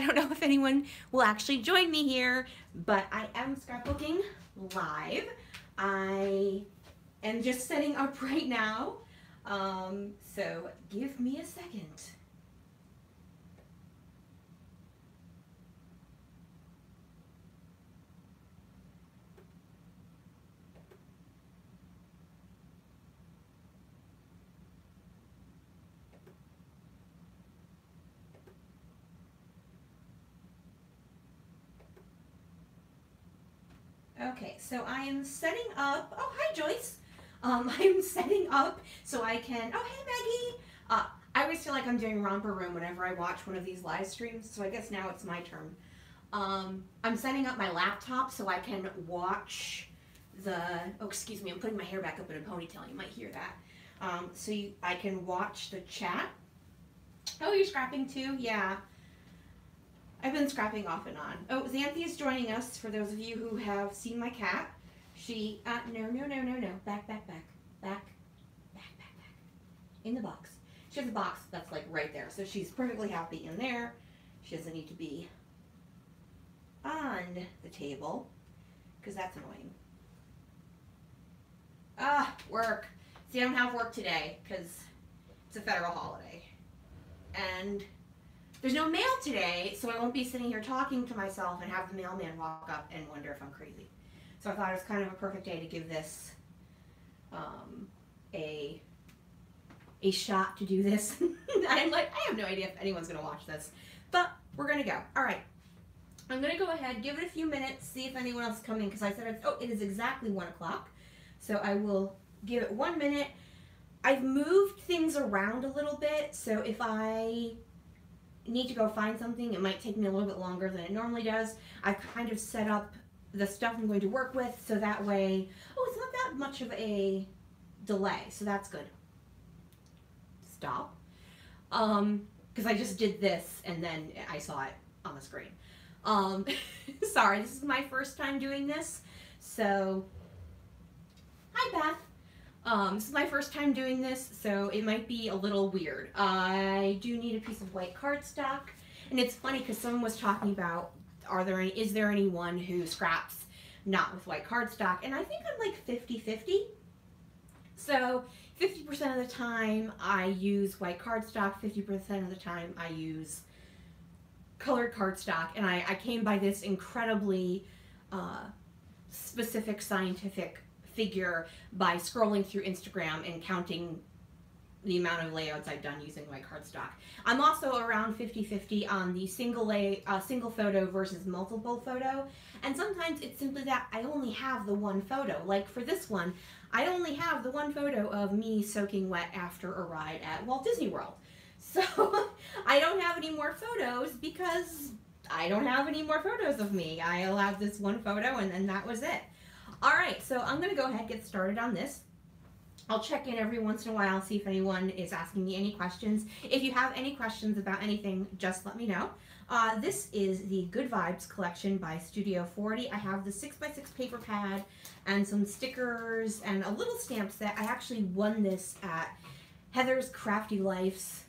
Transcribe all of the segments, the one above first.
don't know if anyone will actually join me here, but I am scrapbooking live. I am just setting up right now, so give me a second. Okay, so I am setting up, oh, hi Joyce. I'm setting up so I can, oh, hey Maggie. I always feel like I'm doing romper room whenever I watch one of these live streams, so I guess now it's my turn. I'm setting up my laptop so I can watch the, oh, excuse me, I'm putting my hair back up in a ponytail, you might hear that. I can watch the chat. Oh, you're scrapping too? Yeah. I've been scrapping off and on. Oh, Xanthi is joining us, for those of you who have seen my cat. She, no. Back. In the box. She has a box that's like right there. So she's perfectly happy in there. She doesn't need to be on the table, because that's annoying. Work. See, I don't have work today, because it's a federal holiday. And there's no mail today, so I won't be sitting here talking to myself and have the mailman walk up and wonder if I'm crazy. So I thought it was kind of a perfect day to give this a shot to do this. I'm like, I have no idea if anyone's going to watch this, but we're going to go. All right. I'm going to go ahead, give it a few minutes, see if anyone else is coming, because I said, it is exactly 1 o'clock. So I will give it 1 minute. I've moved things around a little bit, so if I need to go find something, it might take me a little bit longer than it normally does. I've kind of set up the stuff I'm going to work with, so that way, oh, it's not that much of a delay, so that's good. Stop. Because I just did this and then I saw it on the screen. Sorry, this is my first time doing this, so hi Beth. This is my first time doing this, so it might be a little weird. I do need a piece of white cardstock, and it's funny because someone was talking about, is there anyone who scraps not with white cardstock? And I think I'm like 50-50. So 50% of the time I use white cardstock, 50% of the time I use colored cardstock, and I came by this incredibly specific scientific figure by scrolling through Instagram and counting the amount of layouts I've done using white cardstock. I'm also around 50-50 on the single photo versus multiple photo, and sometimes it's simply that I only have the one photo. Like for this one, I only have the one photo of me soaking wet after a ride at Walt Disney World. So I don't have any more photos because I don't have any more photos of me. I allowed this one photo and then that was it. All right, so I'm going to go ahead and get started on this. I'll check in every once in a while, see if anyone is asking me any questions. If you have any questions about anything, just let me know. This is the Good Vibes collection by Studio 40. I have the 6x6 paper pad and some stickers and a little stamp set. I actually won this at Heather's Crafty Life's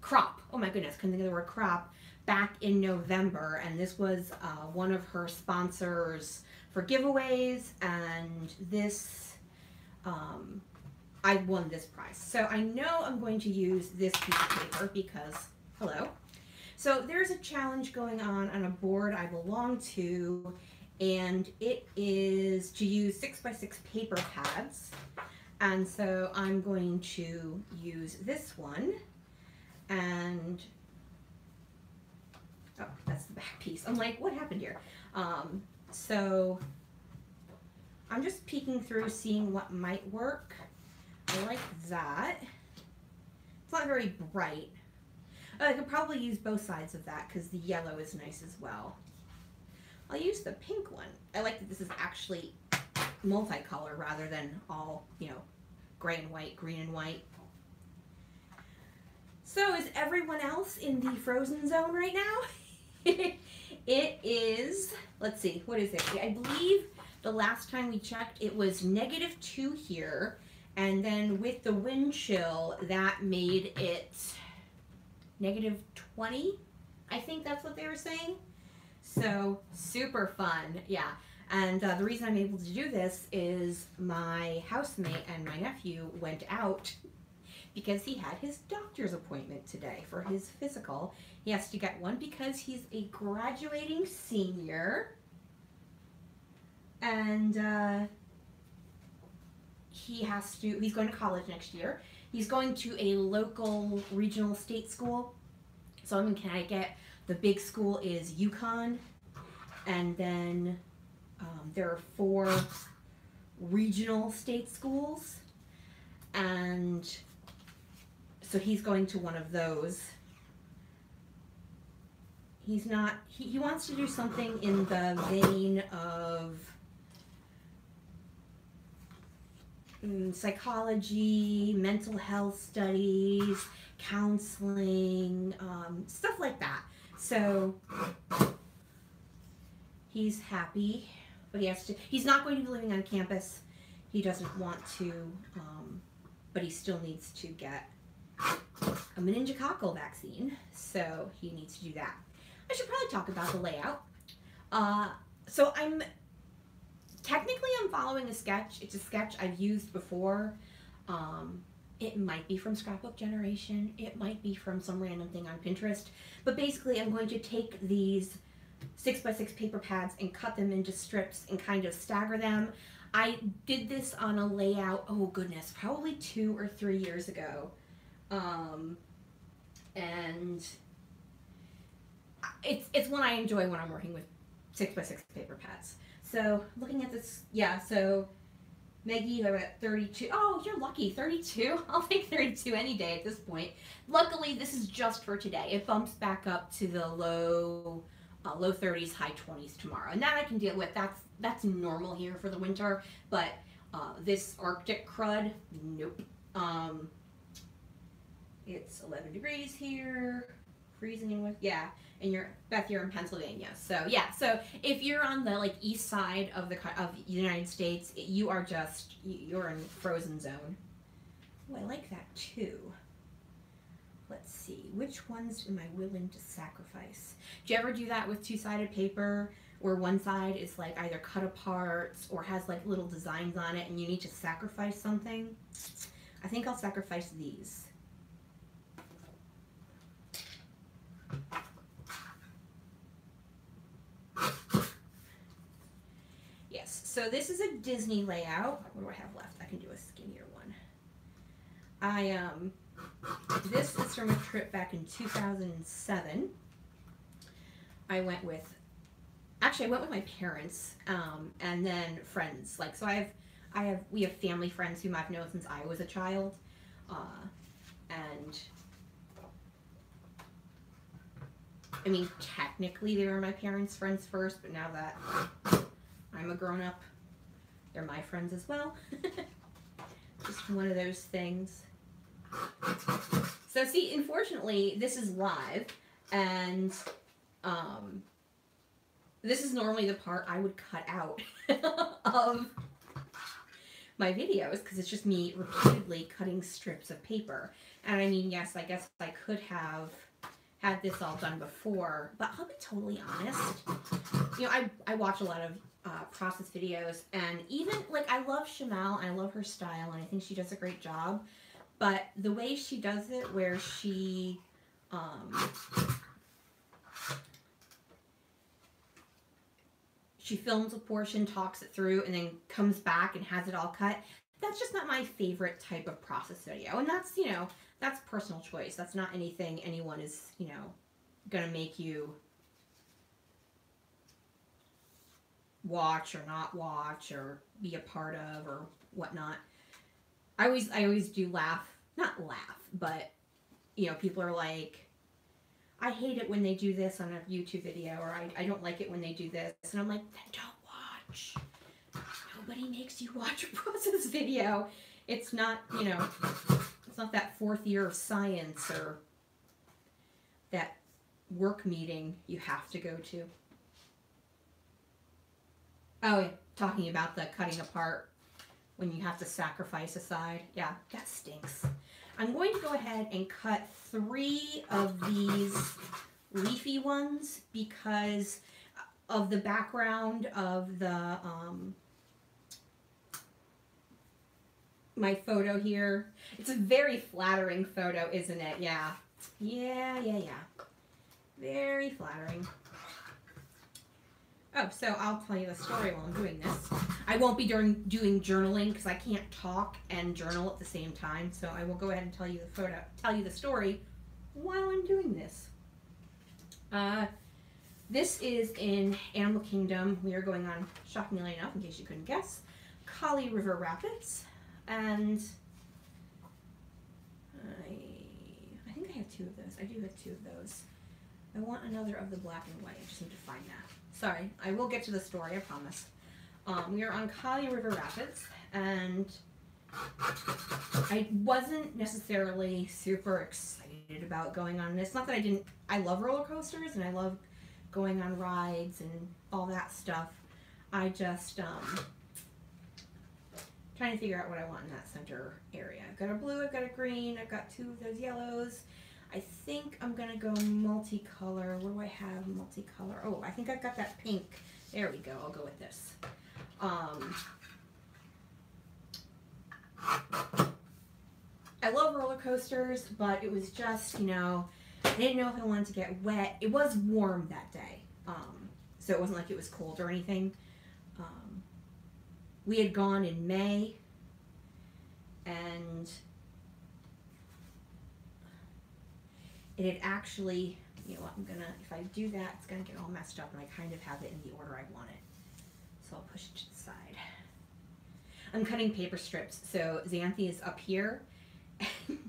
crop. Oh my goodness, couldn't think of the word crop. Back in November, and this was one of her sponsors for giveaways, and this, I won this prize. So I know I'm going to use this piece of paper because, hello. So there's a challenge going on a board I belong to, and it is to use 6x6 paper pads. And so I'm going to use this one, and oh, that's the back piece. I'm like, what happened here? So I'm just peeking through, seeing what might work. I like that. It's not very bright. I could probably use both sides of that because the yellow is nice as well. I'll use the pink one. I like that this is actually multicolor rather than all, gray and white, green and white. So is everyone else in the frozen zone right now? It is, let's see, what is it? I believe the last time we checked it was -2 here, and then with the wind chill that made it -20. I think that's what they were saying. So super fun, yeah. And the reason I'm able to do this is my housemate and my nephew went out because he had his doctor's appointment today for his physical. He has to get one because he's a graduating senior. And he's going to college next year. He's going to a local regional state school. So I'm in Connecticut. The big school is UConn. And then there are 4 regional state schools. And so he's going to one of those. He wants to do something in the vein of psychology, mental health studies, counseling, stuff like that. So he's happy, but he's not going to be living on campus. He doesn't want to, but he still needs to get a meningococcal vaccine, so he needs to do that. I should probably talk about the layout. So I'm following a sketch. It's a sketch I've used before. It might be from Scrapbook Generation. It might be from some random thing on Pinterest. But basically, I'm going to take these 6x6 paper pads and cut them into strips and kind of stagger them. I did this on a layout, oh goodness, probably 2 or 3 years ago. And it's one I enjoy when I'm working with 6x6 paper pads. So looking at this, yeah, so Maggie, I'm at 32. Oh, you're lucky, 32. I'll take 32 any day at this point. Luckily, this is just for today. It bumps back up to the low 30s, high 20s tomorrow, and that I can deal with. That's normal here for the winter. But this Arctic crud, nope. It's 11 degrees here, freezing in with, yeah. And Beth, you're in Pennsylvania, so yeah. So if you're on the east side of the United States, you're in frozen zone. Oh, I like that too. Let's see, which ones am I willing to sacrifice? Do you ever do that with 2-sided paper, where one side is either cut apart or has little designs on it, and you need to sacrifice something? I think I'll sacrifice these. So this is a Disney layout. What do I have left? I can do a skinnier one. This is from a trip back in 2007. I went with my parents, and then friends. So we have family friends whom I've known since I was a child, and I mean, technically they were my parents' friends first, but now that I'm a grown-up, they're my friends as well. Just one of those things. So see, unfortunately, this is live, and this is normally the part I would cut out of my videos, because it's just me repeatedly cutting strips of paper. And I mean, yes, I guess I could have had this all done before, but I'll be totally honest. I watch a lot of process videos, and even I love Shamal, and I love her style, and I think she does a great job, but the way she does it, where she films a portion, talks it through, and then comes back and has it all cut, that's just not my favorite type of process video. And that's, that's personal choice. That's not anything anyone is, gonna make you watch or not watch or be a part of or whatnot. I always do not laugh, but people are like, I hate it when they do this on a YouTube video, or I don't like it when they do this, and I'm like, then don't watch. Nobody makes you watch a process video. It's not, it's not that 4th year of science or that work meeting you have to go to. Oh, yeah, talking about the cutting apart when you have to sacrifice a side. Yeah, that stinks. I'm going to go ahead and cut 3 of these leafy ones because of the background of the my photo here. It's a very flattering photo, isn't it? Yeah. Yeah. Very flattering. Oh, so I'll tell you the story while I'm doing this. I won't be doing journaling because I can't talk and journal at the same time. So I will go ahead and tell you the story while I'm doing this. This is in Animal Kingdom. We are going on, shockingly enough, in case you couldn't guess, Kali River Rapids, and I think I have 2 of those. I do have 2 of those. I want another of the black and white. I just need to find that. Sorry, I will get to the story, I promise. We are on Kali River Rapids, and I wasn't necessarily super excited about going on this. Not that I love roller coasters, and I love going on rides and all that stuff. I just, trying to figure out what I want in that center area. I've got a blue, I've got a green, I've got 2 of those yellows. I think I'm gonna go multicolor. What do I have multicolor? Oh, I think I've got that pink. There we go, I'll go with this. I love roller coasters, but it was just, you know, I didn't know if I wanted to get wet. It was warm that day, so it wasn't like it was cold or anything. We had gone in May, and it had actually, you know what, if I do that, it's gonna get all messed up, and I kind of have it in the order I want it. So I'll push it to the side. I'm cutting paper strips, so Xanthi is up here, and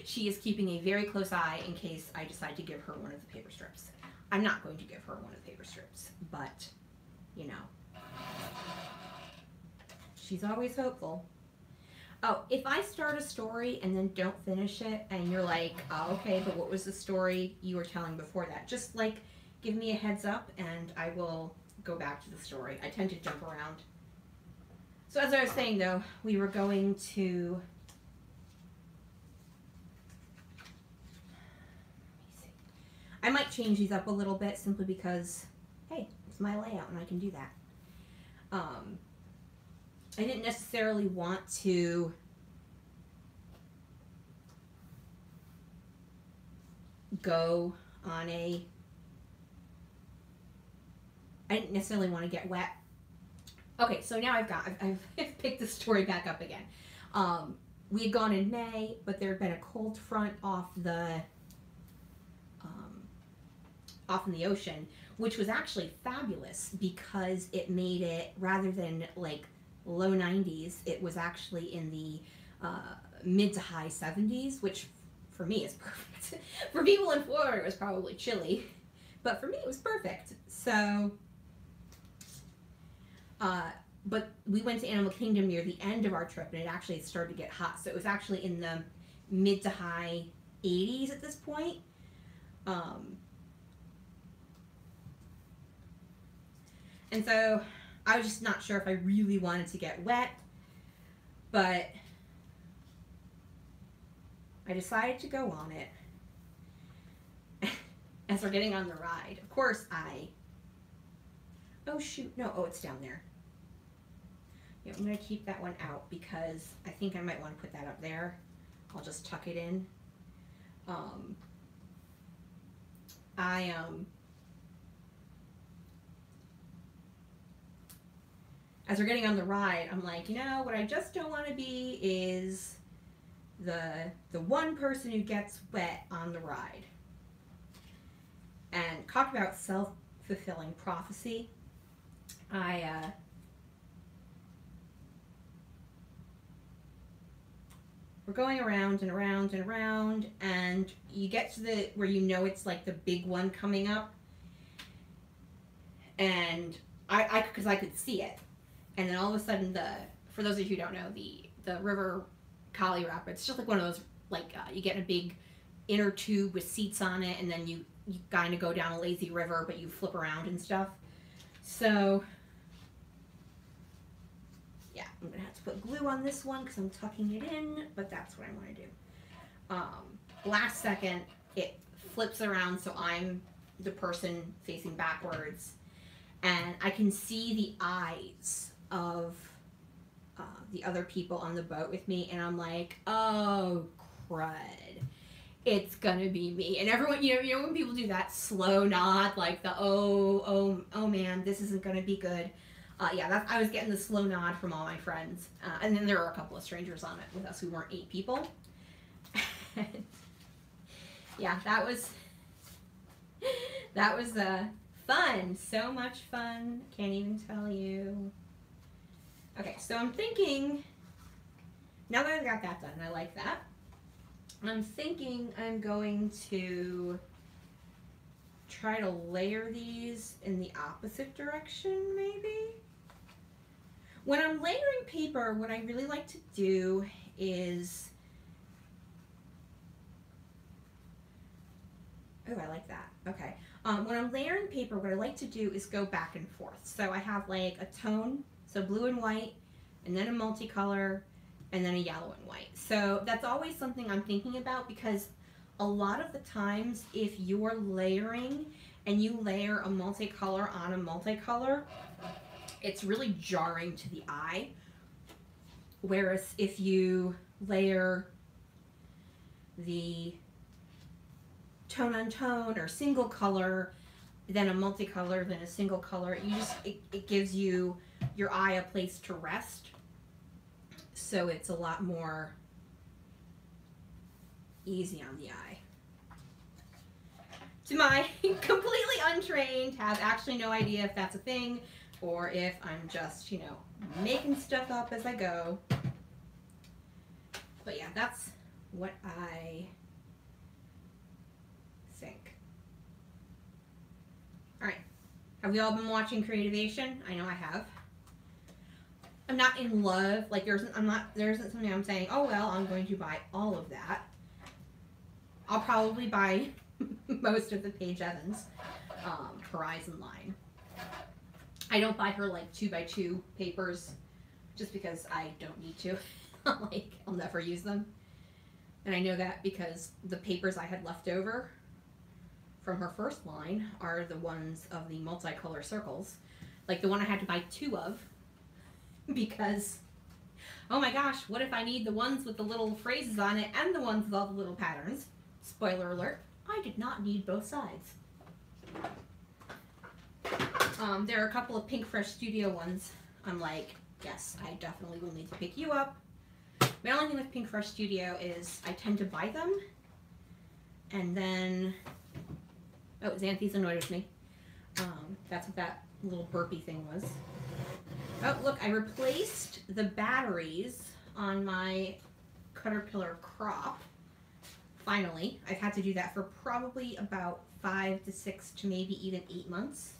she is keeping a very close eye in case I decide to give her one of the paper strips. I'm not going to give her one of the paper strips, but, you know, she's always hopeful. Oh, if I start a story and then don't finish it, and you're like, oh, okay, but what was the story you were telling before that? Just, like, give me a heads up, and I will go back to the story. I tend to jump around. So as I was saying, though, we were going to... Let me see. I might change these up a little bit simply because, hey, it's my layout, and I can do that. I didn't necessarily want to go on I didn't necessarily want to get wet. Okay, so now I've picked the story back up again. We had gone in May, but there had been a cold front off in the ocean, which was actually fabulous because it made it, rather than like low 90s, it was actually in the mid to high 70s, which for me is perfect. For people in Florida, it was probably chilly, but for me it was perfect. So, but we went to Animal Kingdom near the end of our trip, and it actually started to get hot. So it was actually in the mid to high 80s at this point. And so I was just not sure if I really wanted to get wet, but I decided to go on it. As we're getting on the ride, of course oh shoot, no, oh, it's down there. Yeah, I'm gonna keep that one out because I think I might want to put that up there. I'll just tuck it in. As we're getting on the ride, I'm like, you know, what I just don't want to be is the one person who gets wet on the ride. And talk about self-fulfilling prophecy. We're going around and around and around, and you get to where you know it's like the big one coming up, and because I could see it. And then all of a sudden, for those of you who don't know, the river Kali Rapids, it's just like one of those, like, you get in a big inner tube with seats on it, and then you kind of go down a lazy river, but you flip around and stuff. So, yeah. I'm gonna have to put glue on this one because I'm tucking it in, but that's what I want to do. Last second, it flips around so I'm the person facing backwards, and I can see the eyes of the other people on the boat with me, and I'm like, oh crud, it's gonna be me. And everyone, you know when people do that slow nod, like the oh man, this isn't gonna be good. Yeah, I was getting the slow nod from all my friends, and then there were a couple of strangers on it with us. We weren't 8 people. Yeah, that was fun. So much fun. Can't even tell you. Okay, so I'm thinking, now that I've got that done, I like that. I'm thinking I'm going to try to layer these in the opposite direction, maybe? When I'm layering paper, what I really like to do is, oh, I like that. Okay. When I'm layering paper, what I like to do is go back and forth. So I have like a tone, so blue and white, and then a multicolor, and then a yellow and white. So that's always something I'm thinking about, because a lot of the times if you're layering and you layer a multicolor on a multicolor, it's really jarring to the eye. Whereas if you layer the tone on tone or single color, then a multicolor, then a single color, it gives your eye a place to rest. So it's a lot more easy on the eye. To my completely untrained, have actually no idea if that's a thing or if I'm just, making stuff up as I go. But yeah, that's what I think. All right, have we all been watching Creativation? I know I have. I'm not in love, like there isn't something I'm saying, oh well, I'm going to buy all of that. I'll probably buy most of the Paige Evans Horizon line. I don't buy her like 2x2 papers just because I don't need to. Like, I'll never use them. And I know that because the papers I had left over from her first line are the ones of the multicolor circles. Like the one I had to buy 2 of, because, oh my gosh, what if I need the ones with the little phrases on it and the ones with all the little patterns? Spoiler alert, I did not need both sides. There are a couple of Pink Fresh Studio ones. I'm like, yes, I definitely will need to pick you up. The only thing with Pink Fresh Studio is I tend to buy them, and then, oh, Xanthi's annoyed with me. That's what that little burpy thing was. Oh, look, I replaced the batteries on my Caterpillar crop. Finally, I've had to do that for probably about 5 to 6 to maybe even 8 months.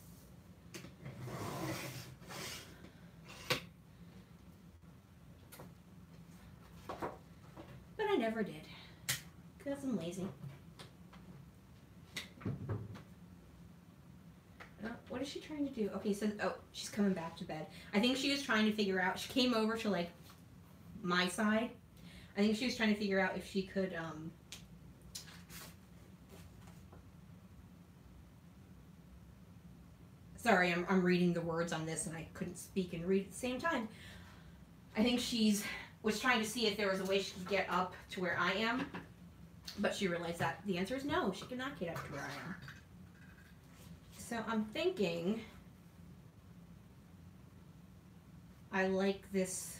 But I never did, because I'm lazy. What is she trying to do? Okay, so, oh, she's coming back to bed. I think she was trying to figure out, she came over to, like, my side. I think she was trying to figure out if she could, sorry, I'm reading the words on this and I couldn't speak and read at the same time. I think was trying to see if there was a way she could get up to where I am, but she realized that the answer is no, she cannot get up to where I am. So I'm thinking I like this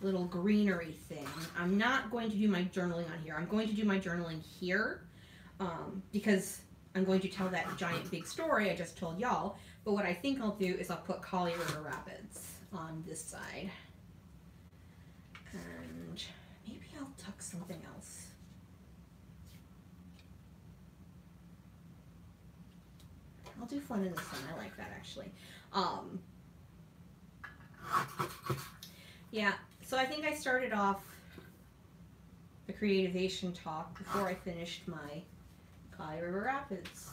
little greenery thing. I'm not going to do my journaling on here. I'm going to do my journaling here because I'm going to tell that giant big story I just told y'all. But what I think I'll do is I'll put Kali River Rapids on this side. And maybe I'll tuck something else. I'll do fun in the sun. I like that actually. Yeah, so I think I started off the Creativation talk before I finished my Kali River Rapids.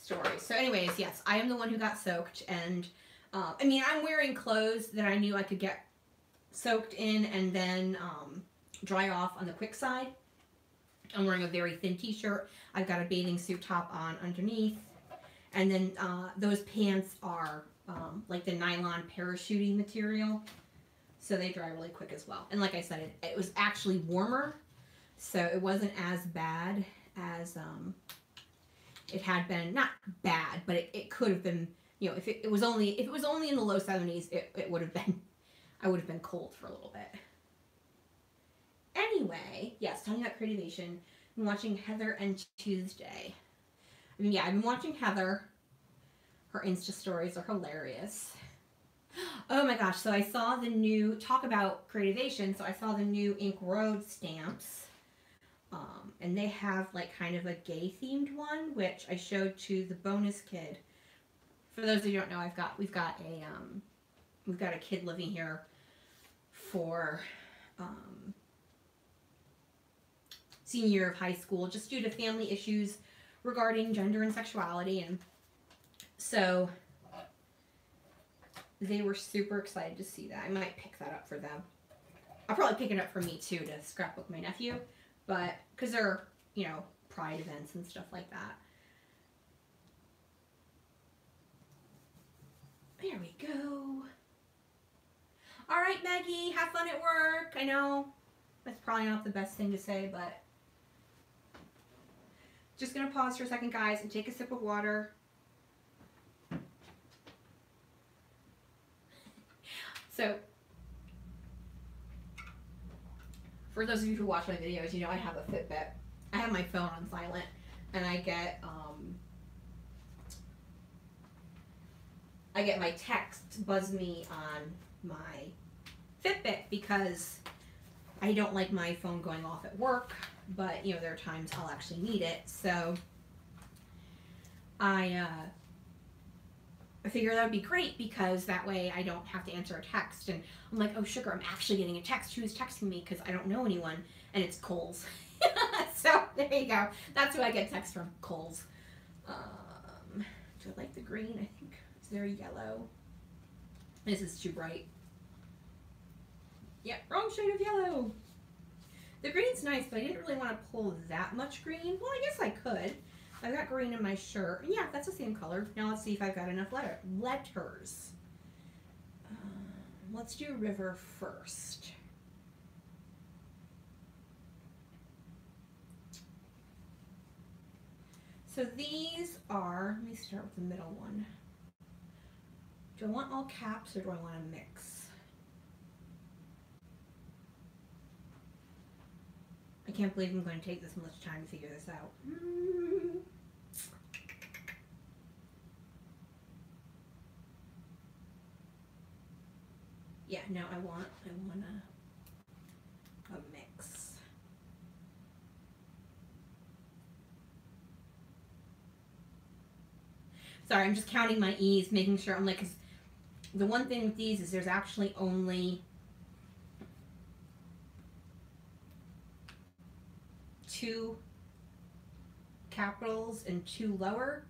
story. So anyways, yes, I am the one who got soaked, and I mean, I'm wearing clothes that I knew I could get soaked in and then dry off on the quick side. I'm wearing a very thin t-shirt. I've got a bathing suit top on underneath. And then those pants are like the nylon parachuting material. So they dry really quick as well. And like I said, it was actually warmer. So it wasn't as bad as it had been. Not bad, but it could have been, you know, if it was only in the low 70s, it would have been, I would have been cold for a little bit. Anyway, yes, talking about creativation, I'm watching Heather and Tuesday. I mean, yeah, I've been watching Heather. Her Insta stories are hilarious. Oh my gosh, so I saw the new, talk about creativation, so I saw the new Ink Road stamps. And they have like kind of a gay themed one, which I showed to the bonus kid. For those of you who don't know, we've got a kid living here for senior year of high school, just due to family issues regarding gender and sexuality, and so they were super excited to see that. I might pick that up for them. I'll probably pick it up for me too, to scrapbook my nephew, but because they're, you know, pride events and stuff like that. There we go. All right, Maggie, have fun at work. I know that's probably not the best thing to say, but just gonna pause for a second, guys, and take a sip of water. So, for those of you who watch my videos, you know I have a Fitbit. I have my phone on silent, and I get my text buzz me on my Fitbit because I don't like my phone going off at work, but you know there are times I'll actually need it. So I figure that would be great because that way I don't have to answer a text. And I'm like, oh sugar, I'm actually getting a text. Who's texting me? Because I don't know anyone, and it's Coles. So there you go. That's who I get text from, Coles. Do I like the green? I think it's very yellow. This is too bright. Yeah, wrong shade of yellow. The green's nice, but I didn't really want to pull that much green. Well, I guess I could. I've got green in my shirt. Yeah, that's the same color. Now let's see if I've got enough letters. Let's do river first. So these are, let me start with the middle one. Do I want all caps or do I want a mix? I can't believe I'm going to take this much time to figure this out. Yeah, no, I want a mix. Sorry, I'm just counting my E's, making sure I'm like, 'cause the one thing with these is there's actually only 2 capitals and 2 lower,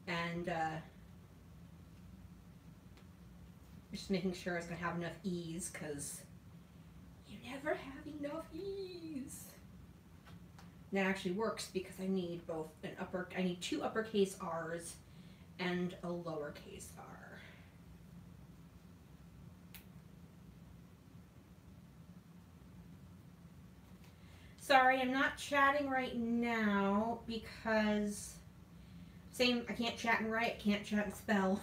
and just making sure it's gonna have enough E's, because you never have enough E's. And that actually works because I need both I need 2 uppercase R's and a lowercase r. Sorry, I'm not chatting right now because I can't chat and write, can't chat and spell.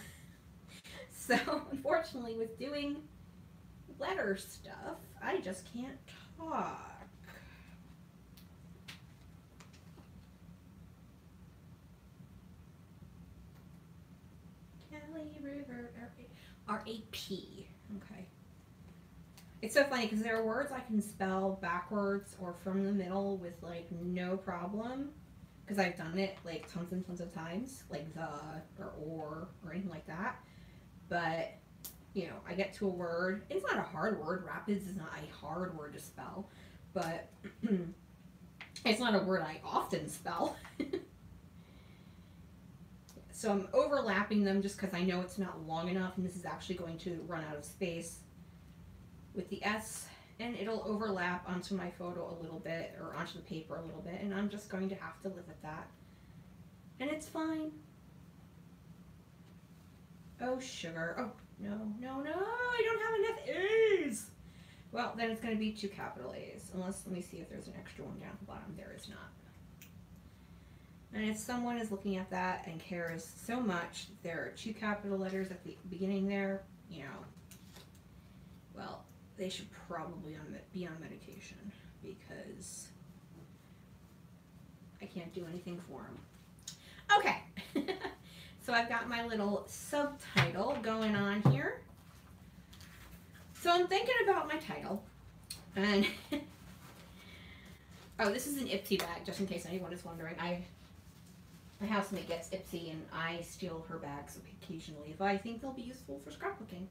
So unfortunately with doing letter stuff, I just can't talk. Kelly River, R-A-P. Okay. It's so funny because there are words I can spell backwards or from the middle with like no problem, because I've done it like tons and tons of times, like the or anything like that. But you know, I get to a word. It's not a hard word. Rapids is not a hard word to spell, but it's not a word I often spell. So I'm overlapping them just because I know it's not long enough and this is actually going to run out of space with the S, and it'll overlap onto my photo a little bit, or onto the paper a little bit, and I'm just going to have to live with that. And it's fine. Oh, sugar. Oh, no, no, no, I don't have enough A's. Well, then it's going to be 2 capital A's, unless, let me see if there's an extra one down at the bottom. There is not. And if someone is looking at that and cares so much, there are 2 capital letters at the beginning there, you know, well, they should probably be on medication, because I can't do anything for them. Okay, so I've got my little subtitle going on here. So I'm thinking about my title, and oh, this is an Ipsy bag, just in case anyone is wondering. My housemate gets Ipsy, and I steal her bags occasionally if I think they'll be useful for scrapbooking.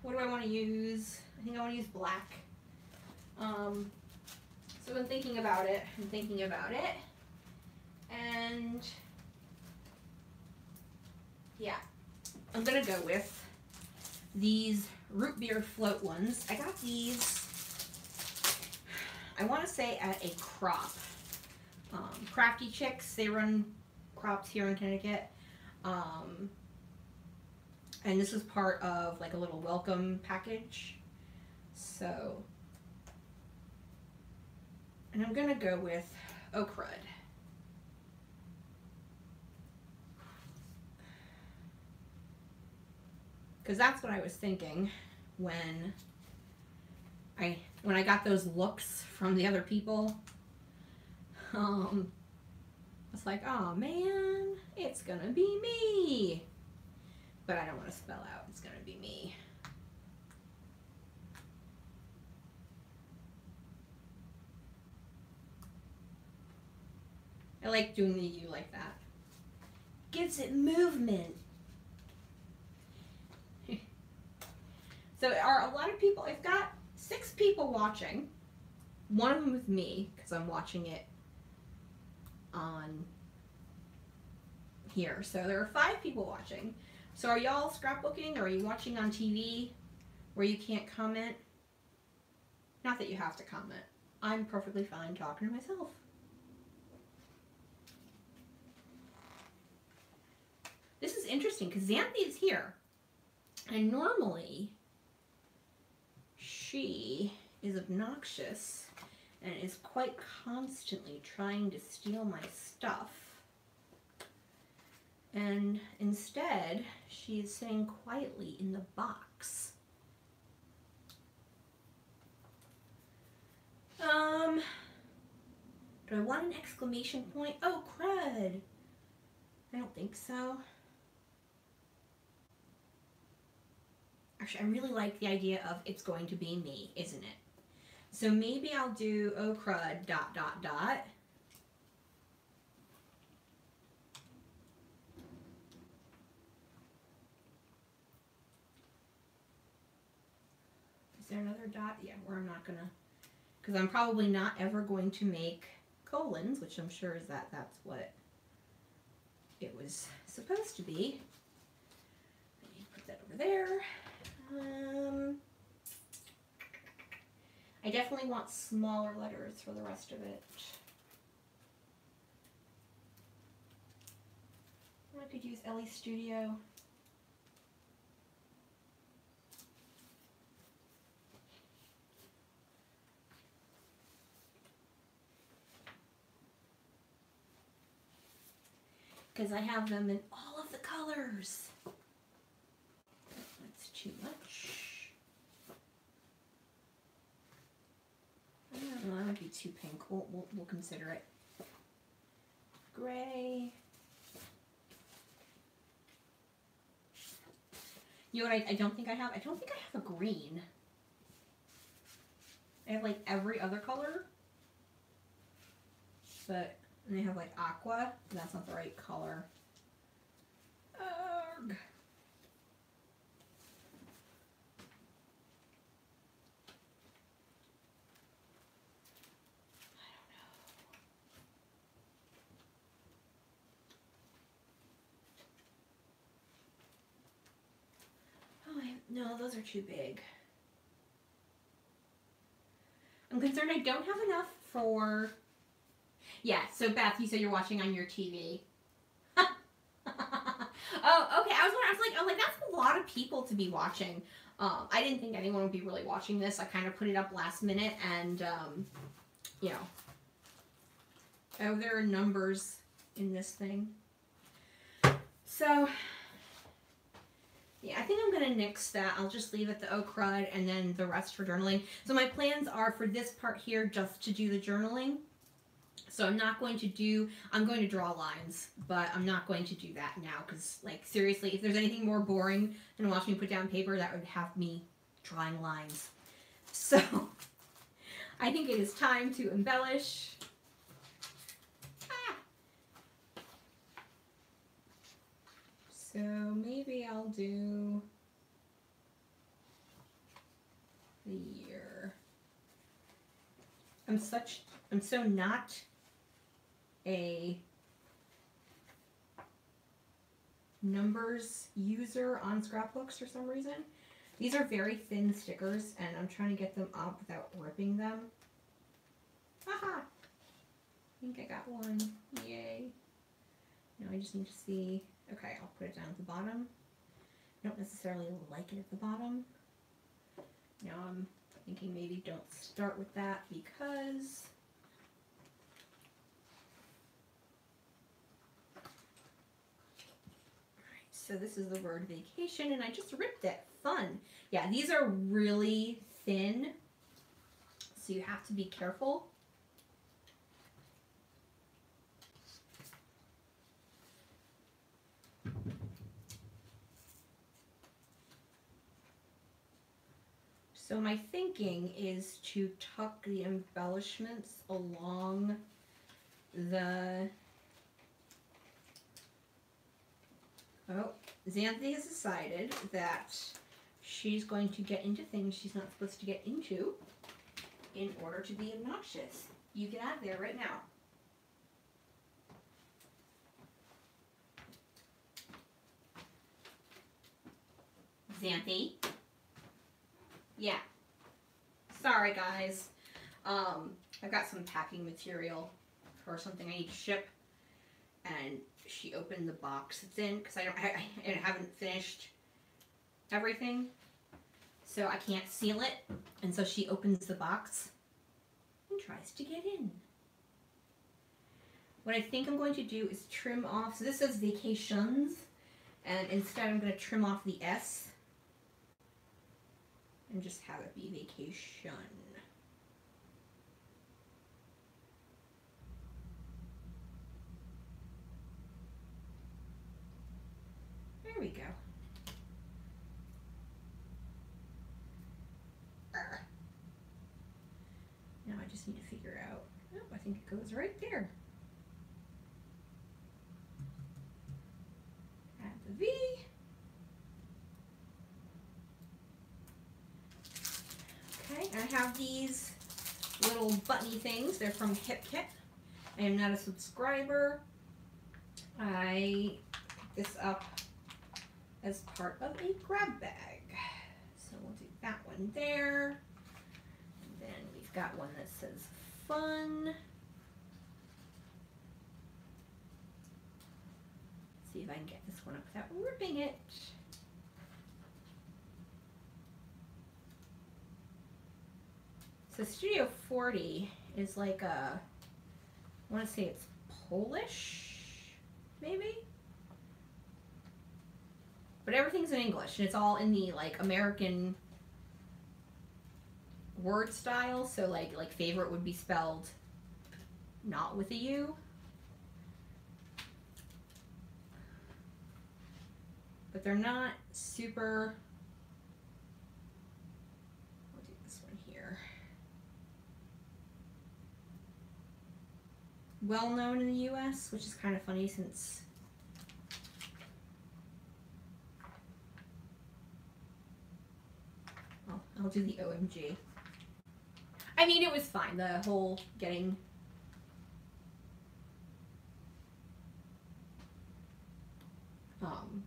What do I want to use? I think I want to use black. So I'm thinking about it, and yeah, I'm gonna go with these root beer float ones. I got these, I want to say at a crop. Crafty Chicks, they run crops here in Connecticut. And this is part of like a little welcome package. So, and I'm gonna go with Oh Crud. Because that's what I was thinking when I got those looks from the other people. It's like, oh man, it's gonna be me. But I don't want to spell out, it's gonna be me. I like doing the U like that. Gives it movement. So are a lot of people, I've got 6 people watching. One of them is me, because I'm watching it on here. So there are 5 people watching. So are y'all scrapbooking, or are you watching on TV where you can't comment? Not that you have to comment. I'm perfectly fine talking to myself. This is interesting because Xanthi is here. And normally she is obnoxious and is quite constantly trying to steal my stuff. And instead, she is sitting quietly in the box. Do I want an exclamation point? Oh, crud. I don't think so. Actually, I really like the idea of it's going to be me, isn't it? So maybe I'll do oh crud ... Is there another dot? Yeah, where I'm not gonna, because I'm probably not ever going to make colons, which I'm sure is that's what it was supposed to be. Let me put that over there. I definitely want smaller letters for the rest of it. I could use Ellie Studio. Because I have them in all of the colors. That's too much. I don't know, that might be too pink. We'll consider it. Gray. You know what I don't think I have? I don't think I have a green. I have like every other color. But, and they have like aqua. That's not the right color. Ugh. No, those are too big. I'm concerned I don't have enough for... Yeah, so Beth, you said you're watching on your TV. Oh, okay. I was like, that's a lot of people to be watching. I didn't think anyone would be really watching this. I kind of put it up last minute, and you know. Oh, there are numbers in this thing. So, yeah, I think I'm going to nix that. I'll just leave it the oh crud and then the rest for journaling. So my plans are for this part here just to do the journaling. So I'm going to draw lines, but I'm not going to do that now because, like, seriously, if there's anything more boring than watching me put down paper, that would have me drawing lines. So I think it is time to embellish. So maybe I'll do the year. I'm so not a numbers user on scrapbooks for some reason. These are very thin stickers and I'm trying to get them up without ripping them. Haha! I think I got one. Yay. Now I just need to see. Okay, I'll put it down at the bottom. I don't necessarily like it at the bottom. Now I'm thinking maybe don't start with that because so this is the word vacation, and I just ripped it. Fun. Yeah, these are really thin, so you have to be careful. So my thinking is to tuck the embellishments along the... Oh, Xanthi has decided that she's going to get into things she's not supposed to get into in order to be obnoxious. You get out of there right now. Xanthi? Yeah. Sorry, guys. I've got some packing material for something I need to ship, and she opened the box it's in because I haven't finished everything, so I can't seal it, and so she opens the box and tries to get in. What I think I'm going to do is trim off. So this says vacations, and instead I'm going to trim off the S. And just have it be vacation. There we go. Now I just need to figure out, oh, I think it goes right there. Add the V. Okay, I have these little buttony things. They're from HipKit. I am not a subscriber. I picked this up as part of a grab bag. So we'll do that one there. And then we've got one that says fun. Let's see if I can get this one up without ripping it. So Studio 40 is like a, I want to say it's Polish, maybe? But everything's in English, and it's all in the, like, American word style. So, like favorite would be spelled not with a U. But they're not super... We'll do this one here. Well known in the US, which is kind of funny since I'll do the OMG. I mean, it was fine, the whole getting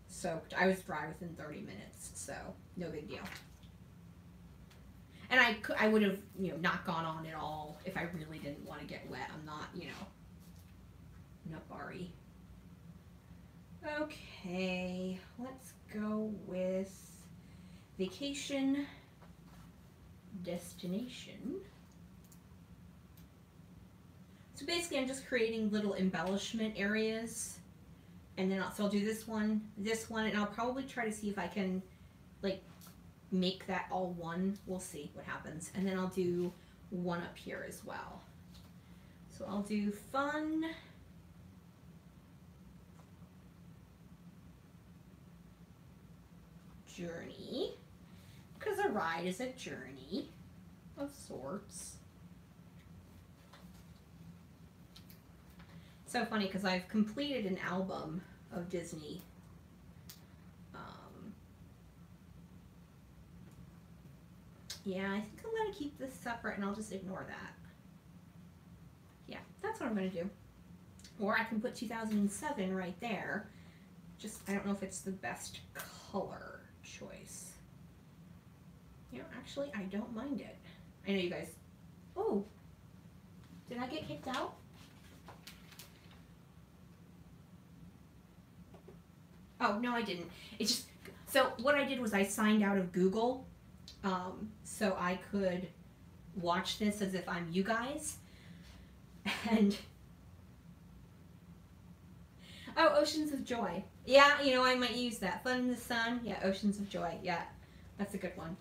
soaked. I was dry within 30 minutes, so no big deal. And I would have, not gone on at all if I really didn't want to get wet. I'm not, not Bari. Okay, let's go with vacation destination. So basically I'm just creating little embellishment areas, and then I'll do this one, and I'll probably try to see if I can like make that all one. We'll see what happens. And then I'll do one up here as well. So I'll do fun, journey, because a ride is a journey of sorts. So funny because I've completed an album of Disney. Yeah, I think I'm going to keep this separate and I'll just ignore that. Yeah, that's what I'm going to do. Or I can put 2007 right there. Just, I don't know if it's the best color choice. Actually, I don't mind it. I know you guys... Oh! Did I get kicked out? Oh, no, I didn't. It's just... So, what I did was I signed out of Google, so I could watch this as if I'm you guys. And... Oh, Oceans of Joy. Yeah, I might use that. Fun in the Sun. Yeah, Oceans of Joy. Yeah, that's a good one.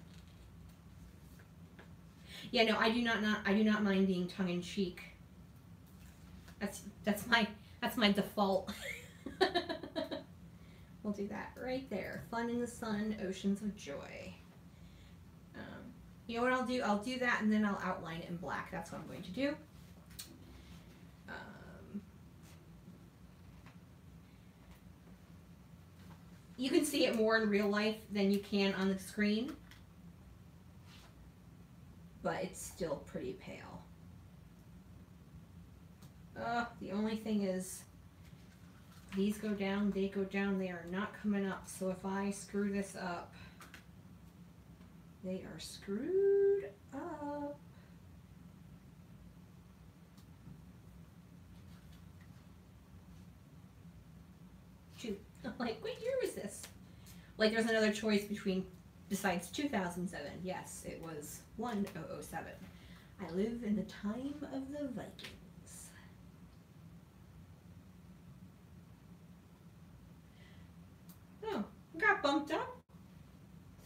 Yeah, no, I do not mind being tongue-in-cheek. That's my default. We'll do that right there. Fun in the Sun, Oceans of Joy. You know what I'll do? I'll do that and then I'll outline it in black. That's what I'm going to do. You can see it more in real life than you can on the screen, but it's still pretty pale. The only thing is these go down, they go down, they are not coming up. So if I screw this up, they are screwed up. Shoot. I'm like, what year was this? Like, there's another choice besides 2007. Yes, it was 1007. I live in the time of the Vikings. Oh, we got bumped up.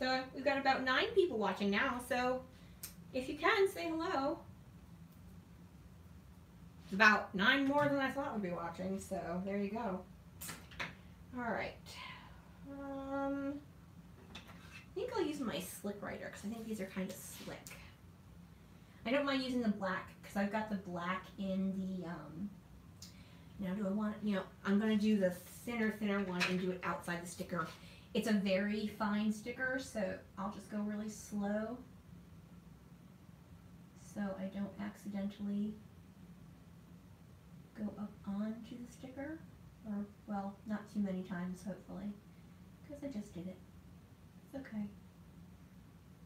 So we've got about 9 people watching now, so if you can, say hello. It's about 9 more than I thought would be watching, so there you go. Alright. I think I'll use my slick writer because I think these are kind of slick. I don't mind using the black because I've got the black in the, now do I want, I'm going to do the thinner one and do it outside the sticker. It's a very fine sticker, so I'll just go really slow so I don't accidentally go up onto the sticker. Or, well, not too many times, hopefully, because I just did it. It's okay.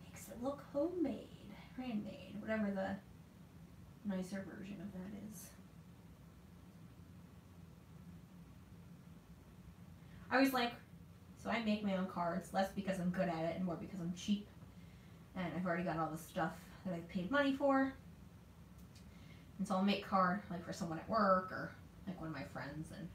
Makes it look homemade, handmade, whatever the nicer version of that is. I always like, so I make my own cards, less because I'm good at it and more because I'm cheap. And I've already got all the stuff that I've paid money for. And so I'll make card, like for someone at work or like one of my friends, and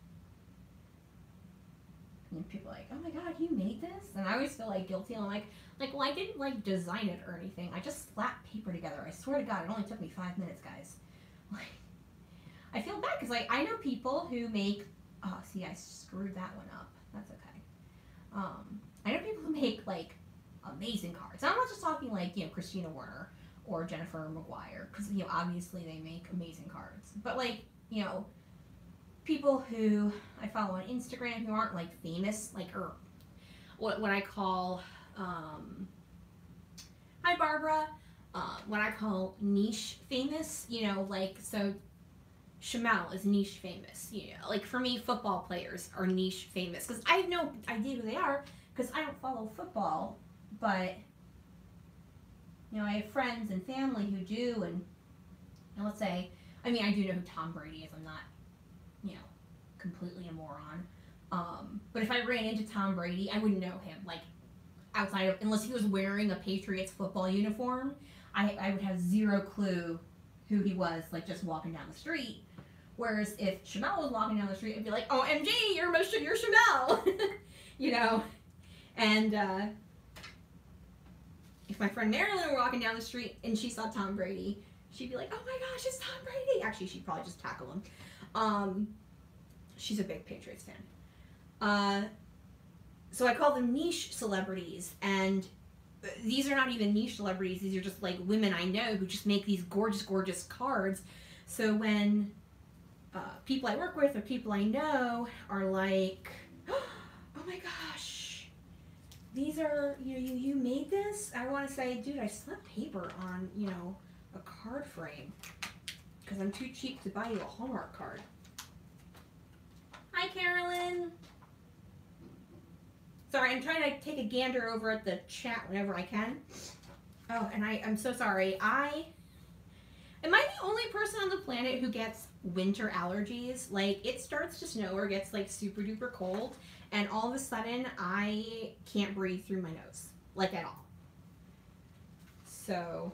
people are like, oh my god, you made this? And I always feel like guilty. I'm like, well, I didn't like design it or anything. I just slapped paper together. I swear to God, it only took me 5 minutes, guys. Like, I feel bad because like I know people who make. Oh, see, I screwed that one up. That's okay. I know people who make like amazing cards. I'm not just talking like Christina Warner or Jennifer McGuire because obviously they make amazing cards. But like people who I follow on Instagram who aren't like famous, like, or what I call, hi Barbara, what I call niche famous, like, so Chamel is niche famous. You know, like for me, football players are niche famous because I have no idea who they are because I don't follow football. But you know, I have friends and family who do, and let's say, I mean, I do know who Tom Brady is. I'm not, you know, completely a moron. But if I ran into Tom Brady, I wouldn't know him. Like outside of, unless he was wearing a Patriots football uniform, I would have zero clue who he was. Like just walking down the street. Whereas if Chamel was walking down the street, I'd be like, "Oh, MG, you're Chamel," you know. And if my friend Marilyn were walking down the street and she saw Tom Brady, she'd be like, "Oh my gosh, it's Tom Brady!" Actually, she'd probably just tackle him. She's a big Patriots fan. So I call them niche celebrities, and these are not even niche celebrities. These are just like women I know who just make these gorgeous, gorgeous cards. So when people I work with or people I know are like, "Oh my gosh, these are, you know, you made this?" I want to say, dude, I slipped paper on, you know, a card frame because I'm too cheap to buy you a Hallmark card. Hi, Carolyn. Sorry, I'm trying to take a gander over at the chat whenever I can. Oh, and I'm so sorry. Am I the only person on the planet who gets winter allergies? Like, it starts to snow or gets like super duper cold, and all of a sudden I can't breathe through my nose, like at all. So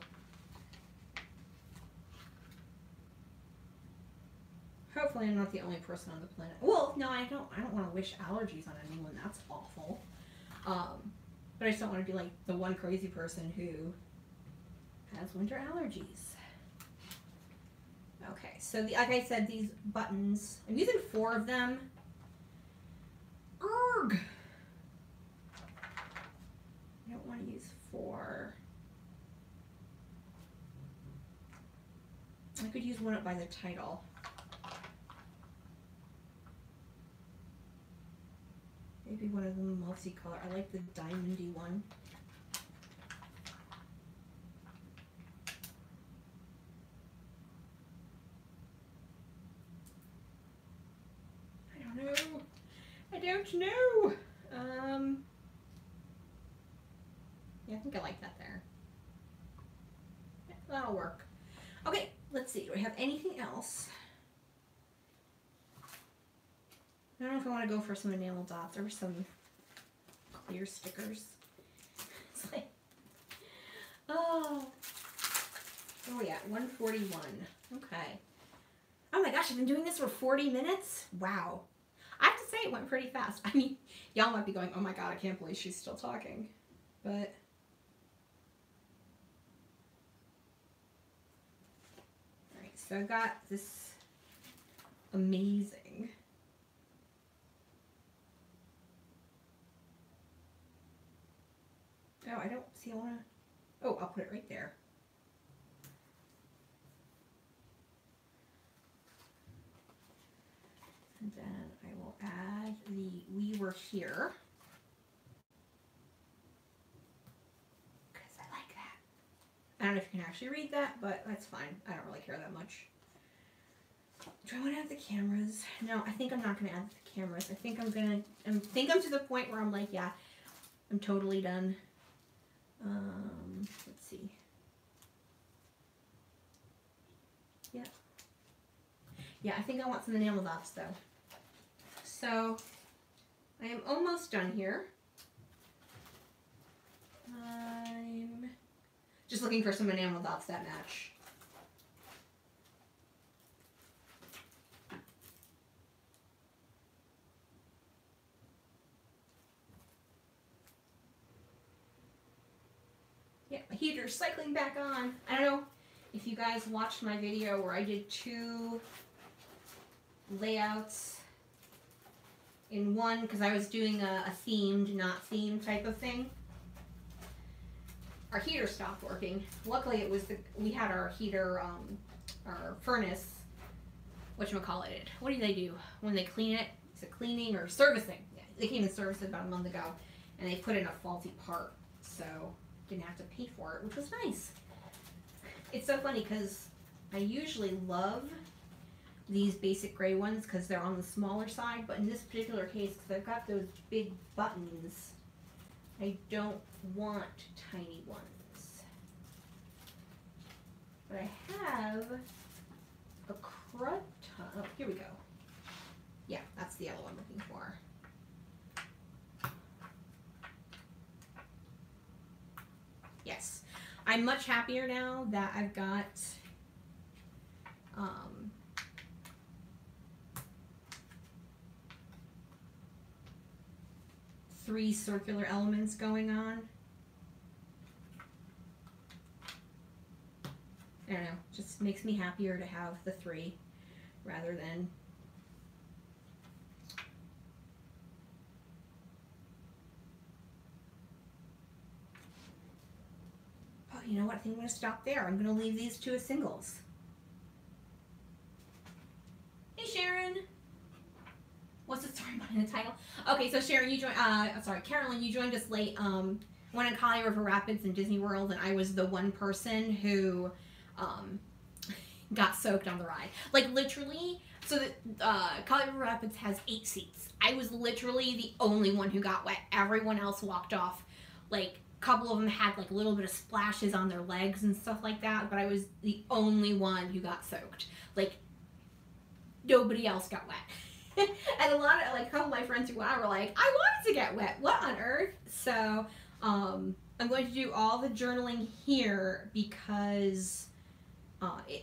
hopefully I'm not the only person on the planet. Well, no, I don't want to wish allergies on anyone. That's awful. But I just don't want to be like the one crazy person who has winter allergies. Okay, so like I said, these buttons, I'm using 4 of them. Urgh! I don't want to use 4. I could use one up by the title. Maybe one of them multicolor. I like the diamondy one. I don't know. Yeah, I think I like that there. Yeah, that'll work. Okay, let's see. Do I have anything else? I don't know if I want to go for some enamel dots or some clear stickers. It's like, oh, where are we at? 141. Okay. Oh my gosh, I've been doing this for 40 minutes? Wow. I have to say it went pretty fast. I mean, y'all might be going, "Oh my god, I can't believe she's still talking." But alright, so I've got this amazing I don't see, I want to, oh, I'll put it right there. And then I will add the "We Were Here." Because I like that. I don't know if you can actually read that, but that's fine. I don't really care that much. Do I want to add the cameras? No, I think I'm not going to add the cameras. I think I'm to the point where I'm like, yeah, I'm totally done. Let's see. Yeah. Yeah, I think I want some enamel dots though. So I am almost done here. I'm just looking for some enamel dots that match. Yeah, my heater's cycling back on. I don't know if you guys watched my video where I did 2 layouts in one because I was doing a themed, not themed type of thing. Our heater stopped working. Luckily, it was we had our heater, our furnace, whatchamacallit. What do they do when they clean it? Is it cleaning or servicing? Yeah, they came and serviced it about a month ago, and they put in a faulty part, so didn't have to pay for it, which was nice. It's so funny because I usually love these basic gray ones because they're on the smaller side, but in this particular case, because I've got those big buttons, I don't want tiny ones. But I have a crud ton. Oh, here we go. Yeah, that's the yellow I'm looking for. Yes, I'm much happier now that I've got 3 circular elements going on. I don't know, just makes me happier to have the 3 rather than you know what, I think I'm going to stop there. I'm going to leave these 2 as singles. Hey Sharon! What's the story behind the title? Okay, so Sharon, you joined, sorry, Carolyn, you joined us late. Went in Colorado River Rapids and Disney World, and I was the one person who got soaked on the ride. Like literally, so that Colorado River Rapids has 8 seats. I was literally the only one who got wet. Everyone else walked off. Like, a couple of them had like a little bit of splashes on their legs and stuff like that, but I was the only one who got soaked. Like, nobody else got wet. And a lot of, like, a couple of my friends who went out were like, I wanted to get wet. What on earth? So, I'm going to do all the journaling here because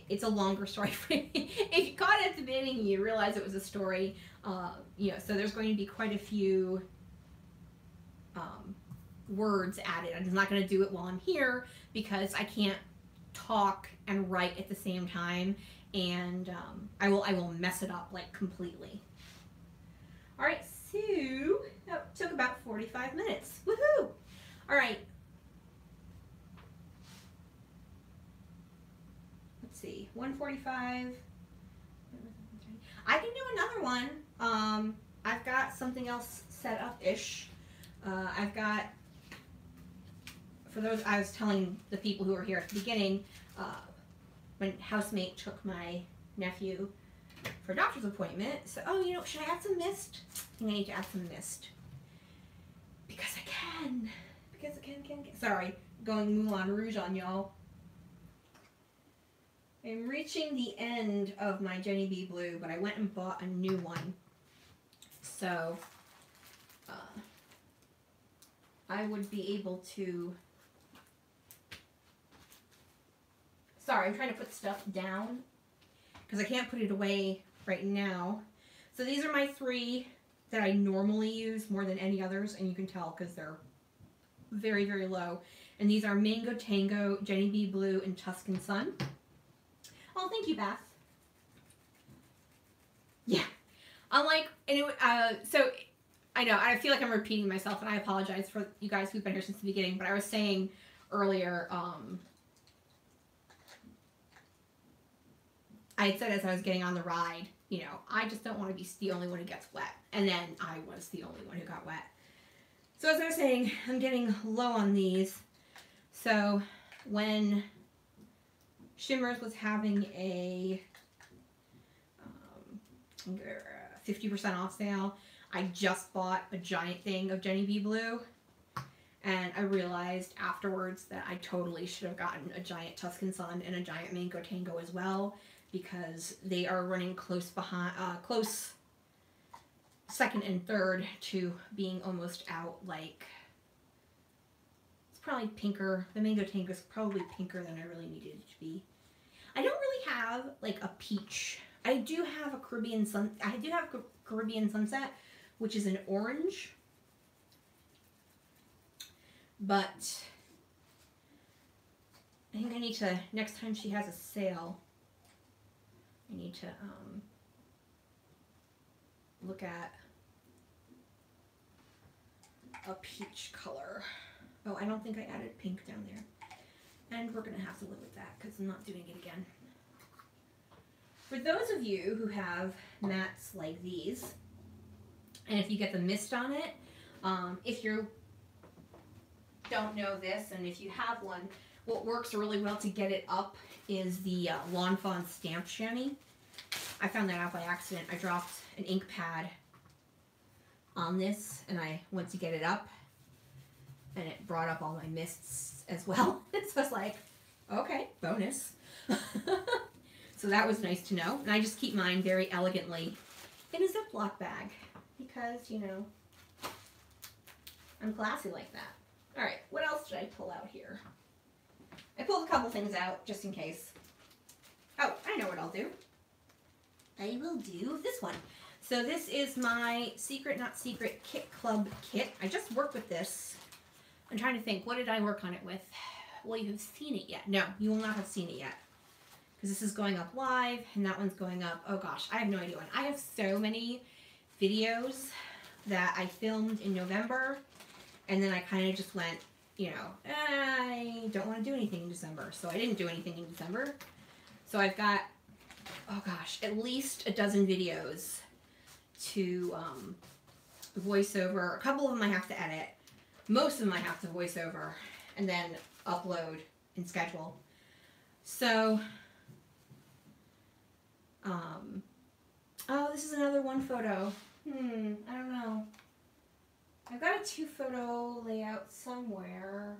it's a longer story. If you caught it at the beginning, you realize it was a story. You know, so there's going to be quite a few words added. I'm just not going to do it while I'm here because I can't talk and write at the same time, and I will mess it up like completely. All right, so that took about 45 minutes. Woohoo! All right. Let's see, 145. I can do another one. I've got something else set up-ish. I've got, for those, I was telling the people who were here at the beginning, my housemate took my nephew for a doctor's appointment. So, oh, you know, should I add some mist? I think I need to add some mist. Because I can. Because I can. Sorry, going Moulin Rouge on y'all. I'm reaching the end of my Jenny B Blue, but I went and bought a new one. So, I would be able to... Sorry, I'm trying to put stuff down because I can't put it away right now. So these are my 3 that I normally use more than any others, and you can tell because they're very, very low. And these are Mango Tango, Jenny B Blue, and Tuscan Sun. Oh, thank you, Beth. Yeah. I'm like, and so I know, I feel like I'm repeating myself, and I apologize for you guys who've been here since the beginning, but I was saying earlier, I had said as I was getting on the ride, you know, I just don't want to be the only one who gets wet. And then I was the only one who got wet. So as I was saying, I'm getting low on these. So when Shimmers was having a 50% off sale, I just bought a giant thing of Jenny B Blue. And I realized afterwards that I totally should have gotten a giant Tuscan Sun and a giant Mango Tango as well, because they are running close behind, close second and third to being almost out. Like, it's probably pinker. The Mango Tango is probably pinker than I really needed it to be. I don't really have like a peach. I do have a Caribbean Caribbean Sunset, which is an orange. But I think I need to, next time she has a sale, I need to look at a peach color. Oh, I don't think I added pink down there. And we're going to have to live with that because I'm not doing it again. For those of you who have mats like these, and if you get the mist on it, if you don't know this, and if you have one, what works really well to get it up is the Lawn Fawn Stamped Chamois. I found that out by accident. I dropped an ink pad on this and I went to get it up and it brought up all my mists as well. So I was like, okay, bonus. So that was nice to know. And I just keep mine very elegantly in a Ziploc bag because, you know, I'm classy like that. All right, what else did I pull out here? I pulled a couple things out just in case. Oh, I know what I'll do. I will do this one. So this is my Secret Not Secret Kit Club kit. I just worked with this. I'm trying to think, what did I work on it with? Well, you have seen it yet. No, you will not have seen it yet. Because this is going up live, and that one's going up, oh gosh, I have no idea when. I have so many videos that I filmed in November, and then I kind of just went, you know, I don't want to do anything in December. So I didn't do anything in December. So I've got, oh gosh, at least a dozen videos to voice over. A couple of them I have to edit. Most of them I have to voice over and then upload and schedule. So, oh, this is another one photo. I don't know. I've got a 2-photo layout somewhere.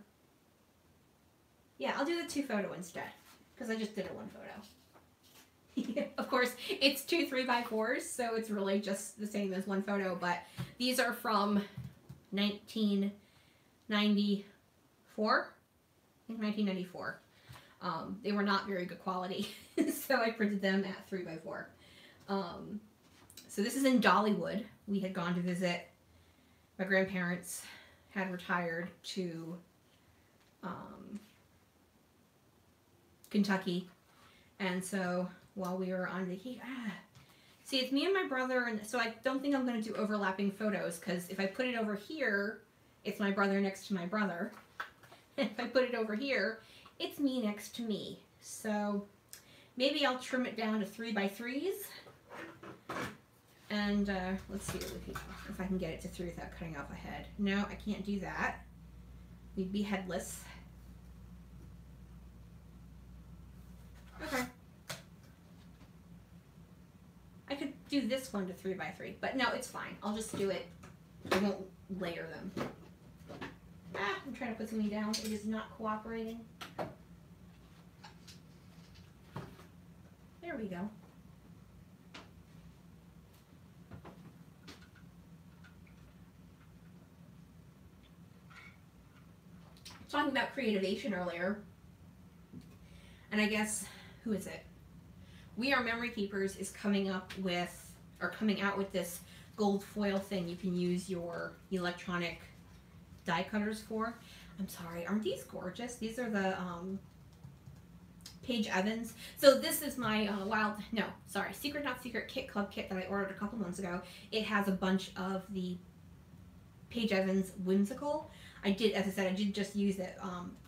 Yeah, I'll do the 2-photo instead because I just did a 1-photo. Of course, it's 2 3x4s, so it's really just the same as 1 photo, but these are from 1994. I think 1994. They were not very good quality, so I printed them at 3x4. So this is in Dollywood. We had gone to visit. My grandparents had retired to Kentucky, and so while we were on vacation, see, it's me and my brother, and so I don't think I'm going to do overlapping photos, because if I put it over here, it's my brother next to my brother. And if I put it over here, it's me next to me. So maybe I'll trim it down to 3x3s. And let's see if I can get it to 3 without cutting off a head. No, I can't do that. We'd be headless. Okay. I could do this one to 3x3, but no, it's fine. I'll just do it. I won't layer them. I'm trying to put something down. It is not cooperating. There we go. Talking about creativation earlier, and I guess, who is it? We Are Memory Keepers is coming out with this gold foil thing you can use your electronic die cutters for. I'm sorry, aren't these gorgeous? These are the Paige Evans. So this is my Secret Not Secret Kit Club kit that I ordered a couple months ago. It has a bunch of the Paige Evans Whimsical. I did, as I said, I did just use it.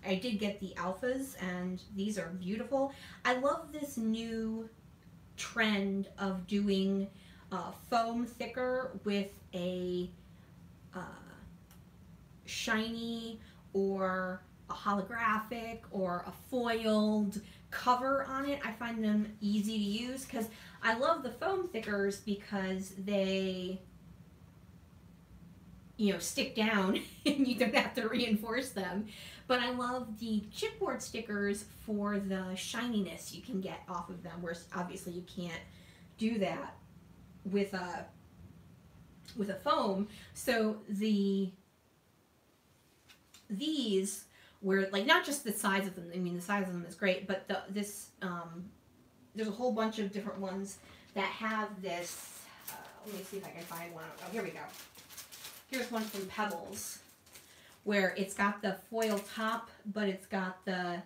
I did get the alphas, and these are beautiful. I love this new trend of doing foam thicker with a shiny or a holographic or a foiled cover on it. I find them easy to use because I love the foam thickers because they, you know, stick down and you don't have to reinforce them. But I love the chipboard stickers for the shininess you can get off of them, whereas obviously you can't do that with a foam. So these were like, not just the size of them, I mean the size of them is great, but there's a whole bunch of different ones that have this, let me see if I can find one. Oh, here we go. Here's one from Pebbles, where it's got the foil top, but it's got the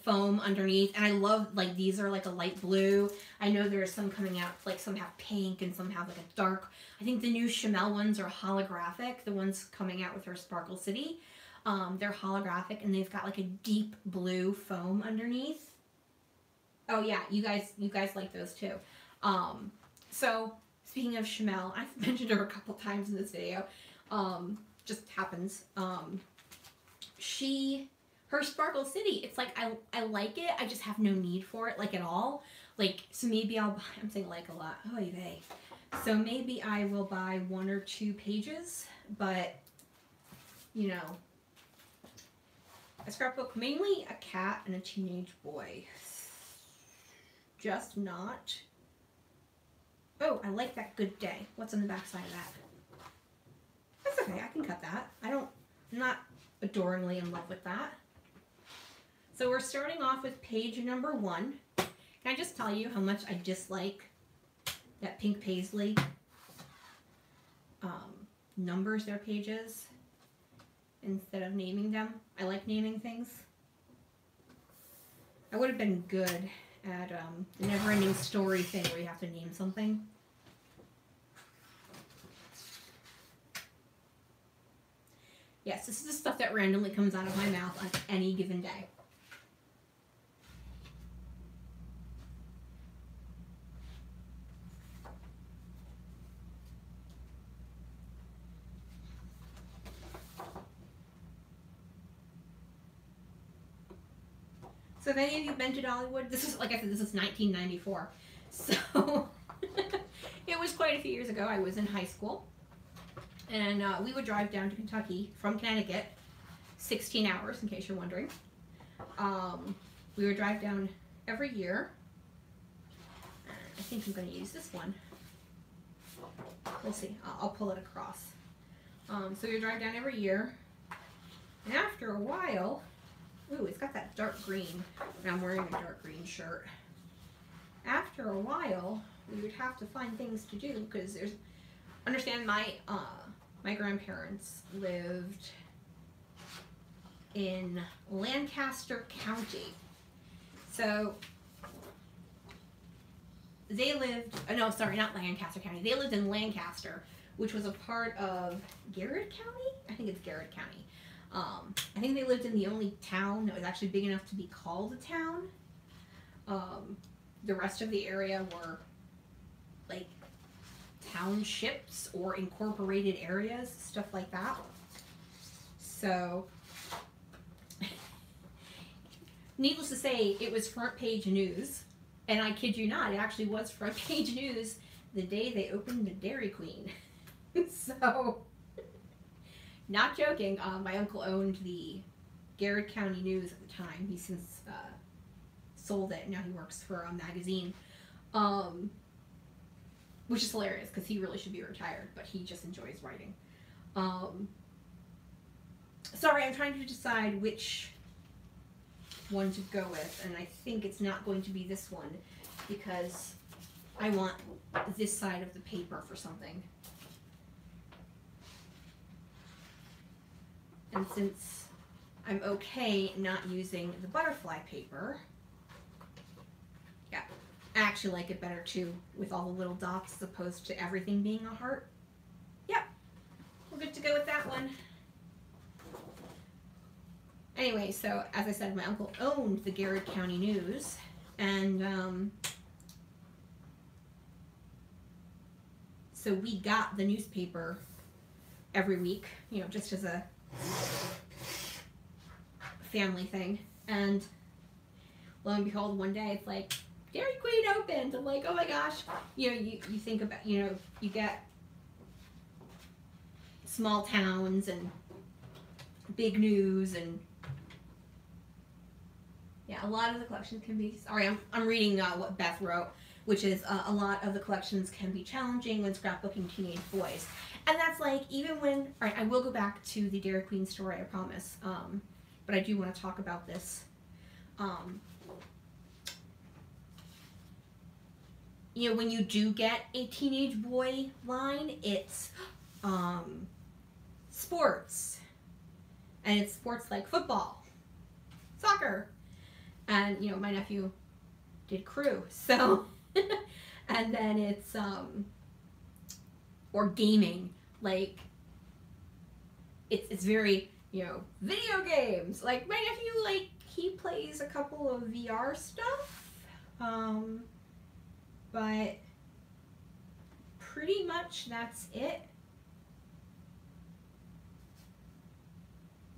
foam underneath. And I love, like, these are like a light blue. I know there are some coming out, like some have pink and some have like a dark. I think the new Chamel ones are holographic. The ones coming out with her Sparkle City, they're holographic, and they've got like a deep blue foam underneath. Oh yeah, you guys like those too. So speaking of Chamel, I've mentioned her a couple times in this video. Just happens. Her Sparkle City, it's like I like it. I just have no need for it, like, at all. Like, so maybe I'll buy, I'm saying like a lot. Oh, they. So maybe I will buy 1 or 2 pages, but, you know, a scrapbook, mainly a cat and a teenage boy. Just not. Oh, I like that good day. What's on the back side of that? That's okay, I can cut that. I'm not adoringly in love with that. So we're starting off with page number 1. Can I just tell you how much I dislike that pink paisley numbers their pages instead of naming them? I like naming things. I would have been good at the never-ending story thing where you have to name something. Yes, this is the stuff that randomly comes out of my mouth on any given day. So if any of you have been to Dollywood, this is, like I said, this is 1994. So it was quite a few years ago. I was in high school. And we would drive down to Kentucky from Connecticut, 16 hours, in case you're wondering. We would drive down every year. I think I'm going to use this one. We'll see. I'll pull it across. So we would drive down every year. And after a while, ooh, it's got that dark green. And I'm wearing a dark green shirt. After a while, we would have to find things to do because there's, understand my grandparents lived in Lancaster County. So they lived, no, sorry, not Lancaster County. They lived in Lancaster, which was a part of Garrett County? I think it's Garrett County. I think they lived in the only town that was actually big enough to be called a town. The rest of the area were like townships or incorporated areas, stuff like that. So, needless to say, it was front page news, and I kid you not, it actually was front page news the day they opened the Dairy Queen. So, not joking, my uncle owned the Garrett County News at the time. He since sold it, now he works for a magazine. Which is hilarious because he really should be retired, but he just enjoys writing. Sorry, I'm trying to decide which one to go with, and I think it's not going to be this one because I want this side of the paper for something. And since I'm okay not using the butterfly paper, yeah, I actually like it better too, with all the little dots as opposed to everything being a heart. Yep, we're good to go with that one. Anyway, so as I said, my uncle owned the Garrett County News, and so we got the newspaper every week, you know, just as a family thing. And lo and behold, one day it's like, Dairy Queen opened. I'm like, oh my gosh. You know, you think about, you know, you get small towns and big news, and yeah, a lot of the collections can be, sorry, I'm reading what Beth wrote, which is a lot of the collections can be challenging when scrapbooking teenage boys. And that's like, even when, all right, I will go back to the Dairy Queen story, I promise, but I do want to talk about this. You know, when you do get a teenage boy line, it's sports. And it's sports like football, soccer, and, you know, my nephew did crew, so, and then it's, or gaming, like, it's very, you know, video games. Like, my nephew, like, he plays a couple of VR stuff, but pretty much that's it.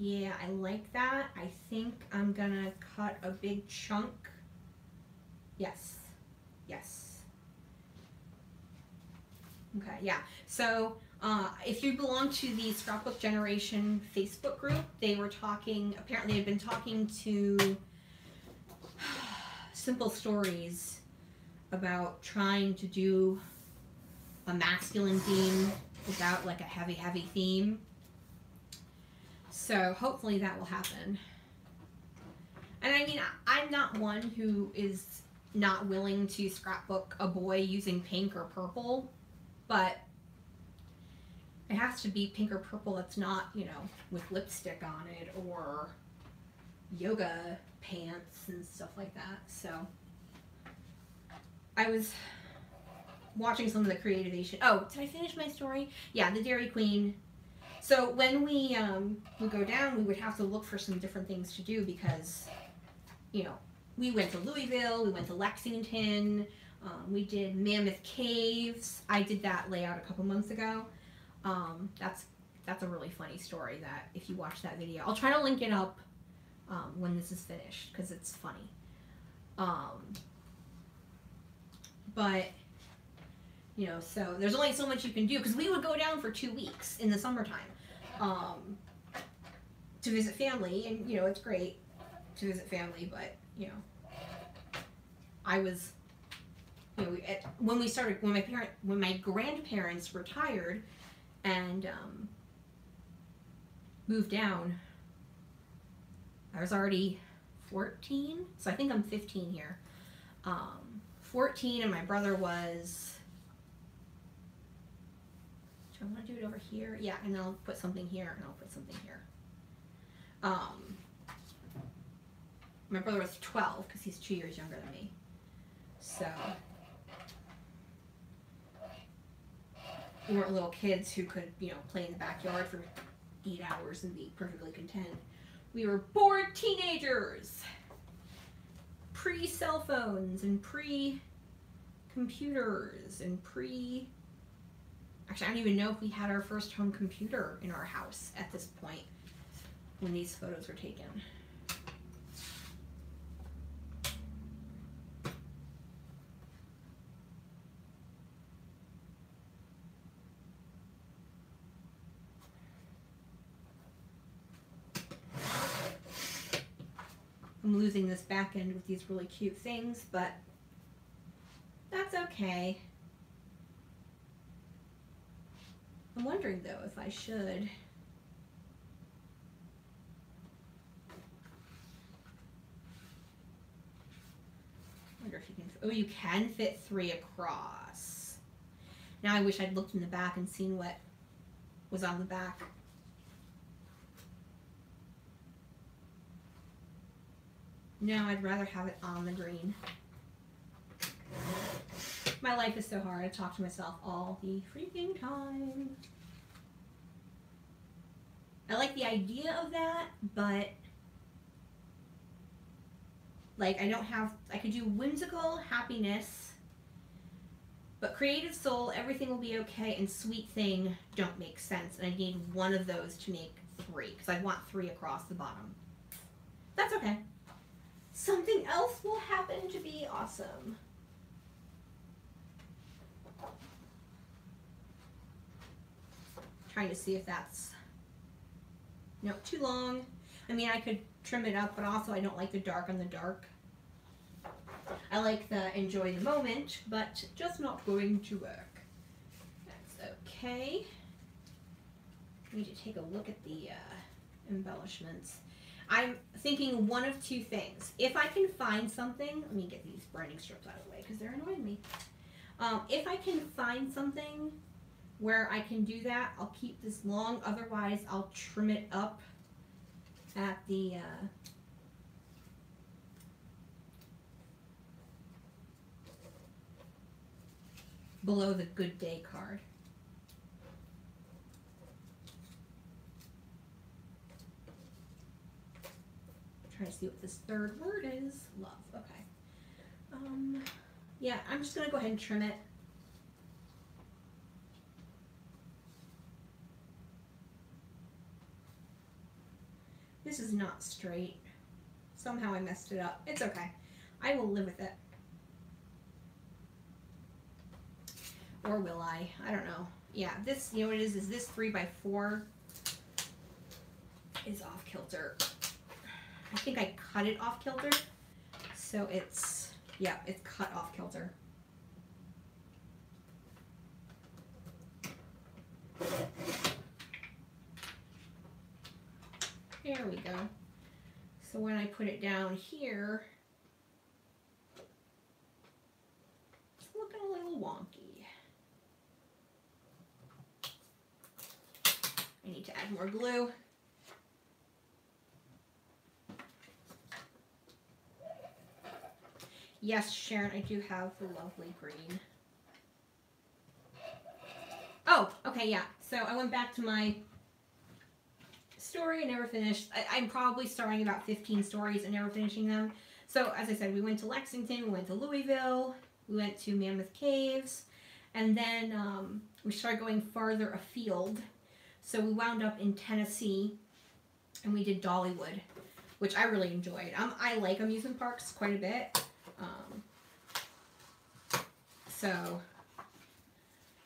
Yeah, I like that. I think I'm gonna cut a big chunk. Yes. Yes. Okay, yeah. So if you belong to the Scrapbook Generation Facebook group, they were talking, apparently they've been talking to Simple Stories about trying to do a masculine theme without like a heavy theme. So hopefully that will happen. And I mean, I'm not one who is not willing to scrapbook a boy using pink or purple, but it has to be pink or purple that's not, you know, with lipstick on it or yoga pants and stuff like that. So I was watching some of the creativation. Oh, did I finish my story? Yeah, the Dairy Queen. So when we would go down, we would have to look for some different things to do because, you know, we went to Louisville, we went to Lexington, we did Mammoth Caves. I did that layout a couple months ago. That's a really funny story that if you watch that video, I'll try to link it up when this is finished because it's funny. But, you know, so there's only so much you can do because we would go down for 2 weeks in the summertime to visit family, and, you know, it's great to visit family, but, you know, I was, you know, when my grandparents retired and moved down, I was already 14, so I think I'm 15 here. 14, and my brother was, do I want to do it over here? Yeah, and I'll put something here, and I'll put something here. My brother was 12, because he's 2 years younger than me. So we weren't little kids who could, you know, play in the backyard for 8 hours and be perfectly content. We were bored teenagers, pre-cell phones and pre-computers and actually, I don't even know if we had our first home computer in our house at this point when these photos were taken. I'm losing this back end with these really cute things, but that's okay. I'm wondering though if I should. I wonder if you can, oh, you can fit 3 across. Now I wish I'd looked in the back and seen what was on the back. No, I'd rather have it on the green. My life is so hard. I talk to myself all the freaking time. I like the idea of that, but like I could do whimsical happiness, but creative soul, everything will be okay, and sweet thing don't make sense. And I need one of those to make 3, because I want 3 across the bottom. That's okay. Something else will happen to be awesome. Trying to see if that's, no, too long. I mean, I could trim it up, but also I don't like the dark on the dark. I like the enjoy the moment, but just not going to work. That's okay. I need to take a look at the embellishments. I'm thinking one of 2 things. If I can find something, let me get these branding strips out of the way because they're annoying me. If I can find something where I can do that, I'll keep this long. Otherwise, I'll trim it up at the below the good day card. Trying to see what this 3rd word is. Love. Okay. Yeah, I'm just gonna go ahead and trim it. This is not straight. Somehow I messed it up. It's okay. I will live with it. Or will I? I don't know. Yeah, this, you know what it is this 3x4 is off kilter. I think I cut it off kilter. So it's, yeah, it's cut off kilter. There we go. So when I put it down here, it's looking a little wonky. I need to add more glue. Yes, Sharon, I do have the lovely green. Oh, okay, yeah. So I went back to my story. I never finished. I'm probably starting about 15 stories and never finishing them. So as I said, we went to Lexington, we went to Louisville, we went to Mammoth Caves, and then we started going farther afield. So we wound up in Tennessee, and we did Dollywood, which I really enjoyed. I like amusement parks quite a bit.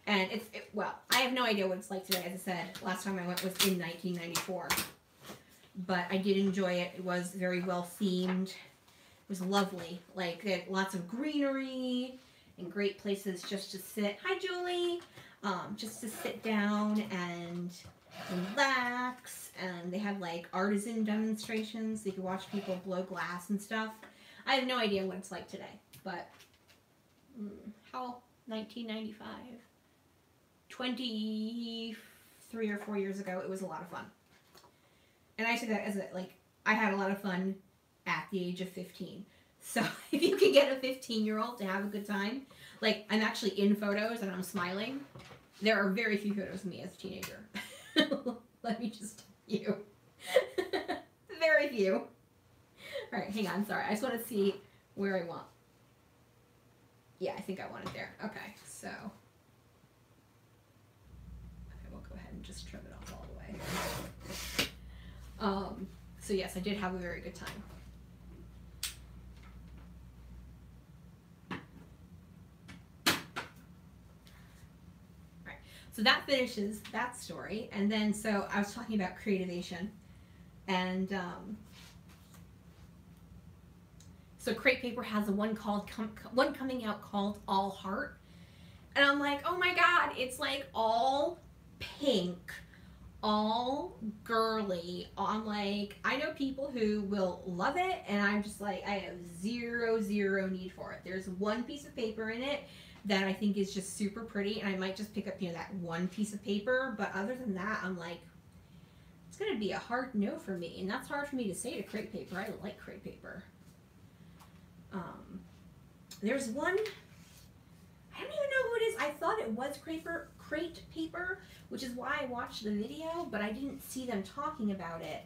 And well, I have no idea what it's like today. As I said, last time I went was in 1994. But I did enjoy it. It was very well themed. It was lovely. Like, they had lots of greenery and great places just to sit. Hi, Julie! Just to sit down and relax. And they had, like, artisan demonstrations. So you could watch people blow glass and stuff. I have no idea what it's like today. But, how? 1995? 23 or 4 years ago, it was a lot of fun. And I say that as I had a lot of fun at the age of 15. So if you can get a 15-year-old to have a good time, like, I'm actually in photos and I'm smiling. There are very few photos of me as a teenager. Let me just tell you. Very few. All right, hang on, sorry. I just want to see where I want. Yeah, I think I want it there. Okay, so. Okay, we'll go ahead and just trim it off all the way. So yes, I did have a very good time. Alright, so that finishes that story. And then, so I was talking about Creativation. And, so Crate Paper has one coming out called All Heart. And I'm like, oh my god, it's like all pink, all girly. I'm like, I know people who will love it, and I'm just like, I have zero need for it. There's one piece of paper in it that I think is just super pretty, and I might just pick up, you know, that one piece of paper, but other than that, I'm like, it's gonna be a hard no for me, and that's hard for me to say to Crate Paper. I like Crate Paper. There's one, I don't even know who it is. I thought it was Crate Paper, which is why I watched the video, but I didn't see them talking about it,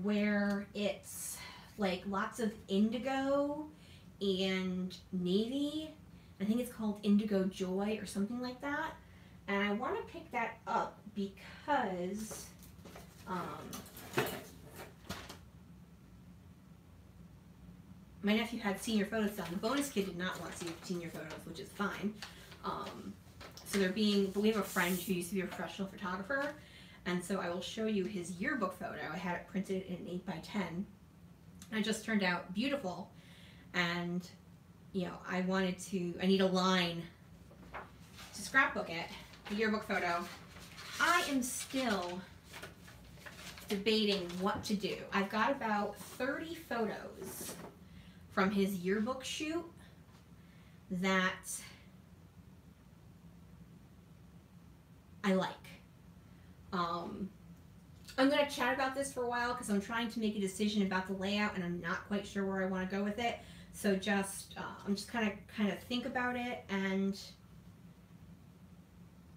where it's like lots of indigo and navy. I think it's called Indigo Joy or something like that. And I want to pick that up because my nephew had senior photos done. The bonus kid did not want to see senior photos, which is fine. So they're being, but we have a friend who used to be a professional photographer, and so I will show you his yearbook photo. I had it printed in an 8x10. And it just turned out beautiful, and you know, I need a line to scrapbook it, the yearbook photo. I am still debating what to do. I've got about 30 photos from his yearbook shoot that I like. I'm going to chat about this for a while because I'm trying to make a decision about the layout and I'm not quite sure where I want to go with it. So just, I'm just kind of think about it and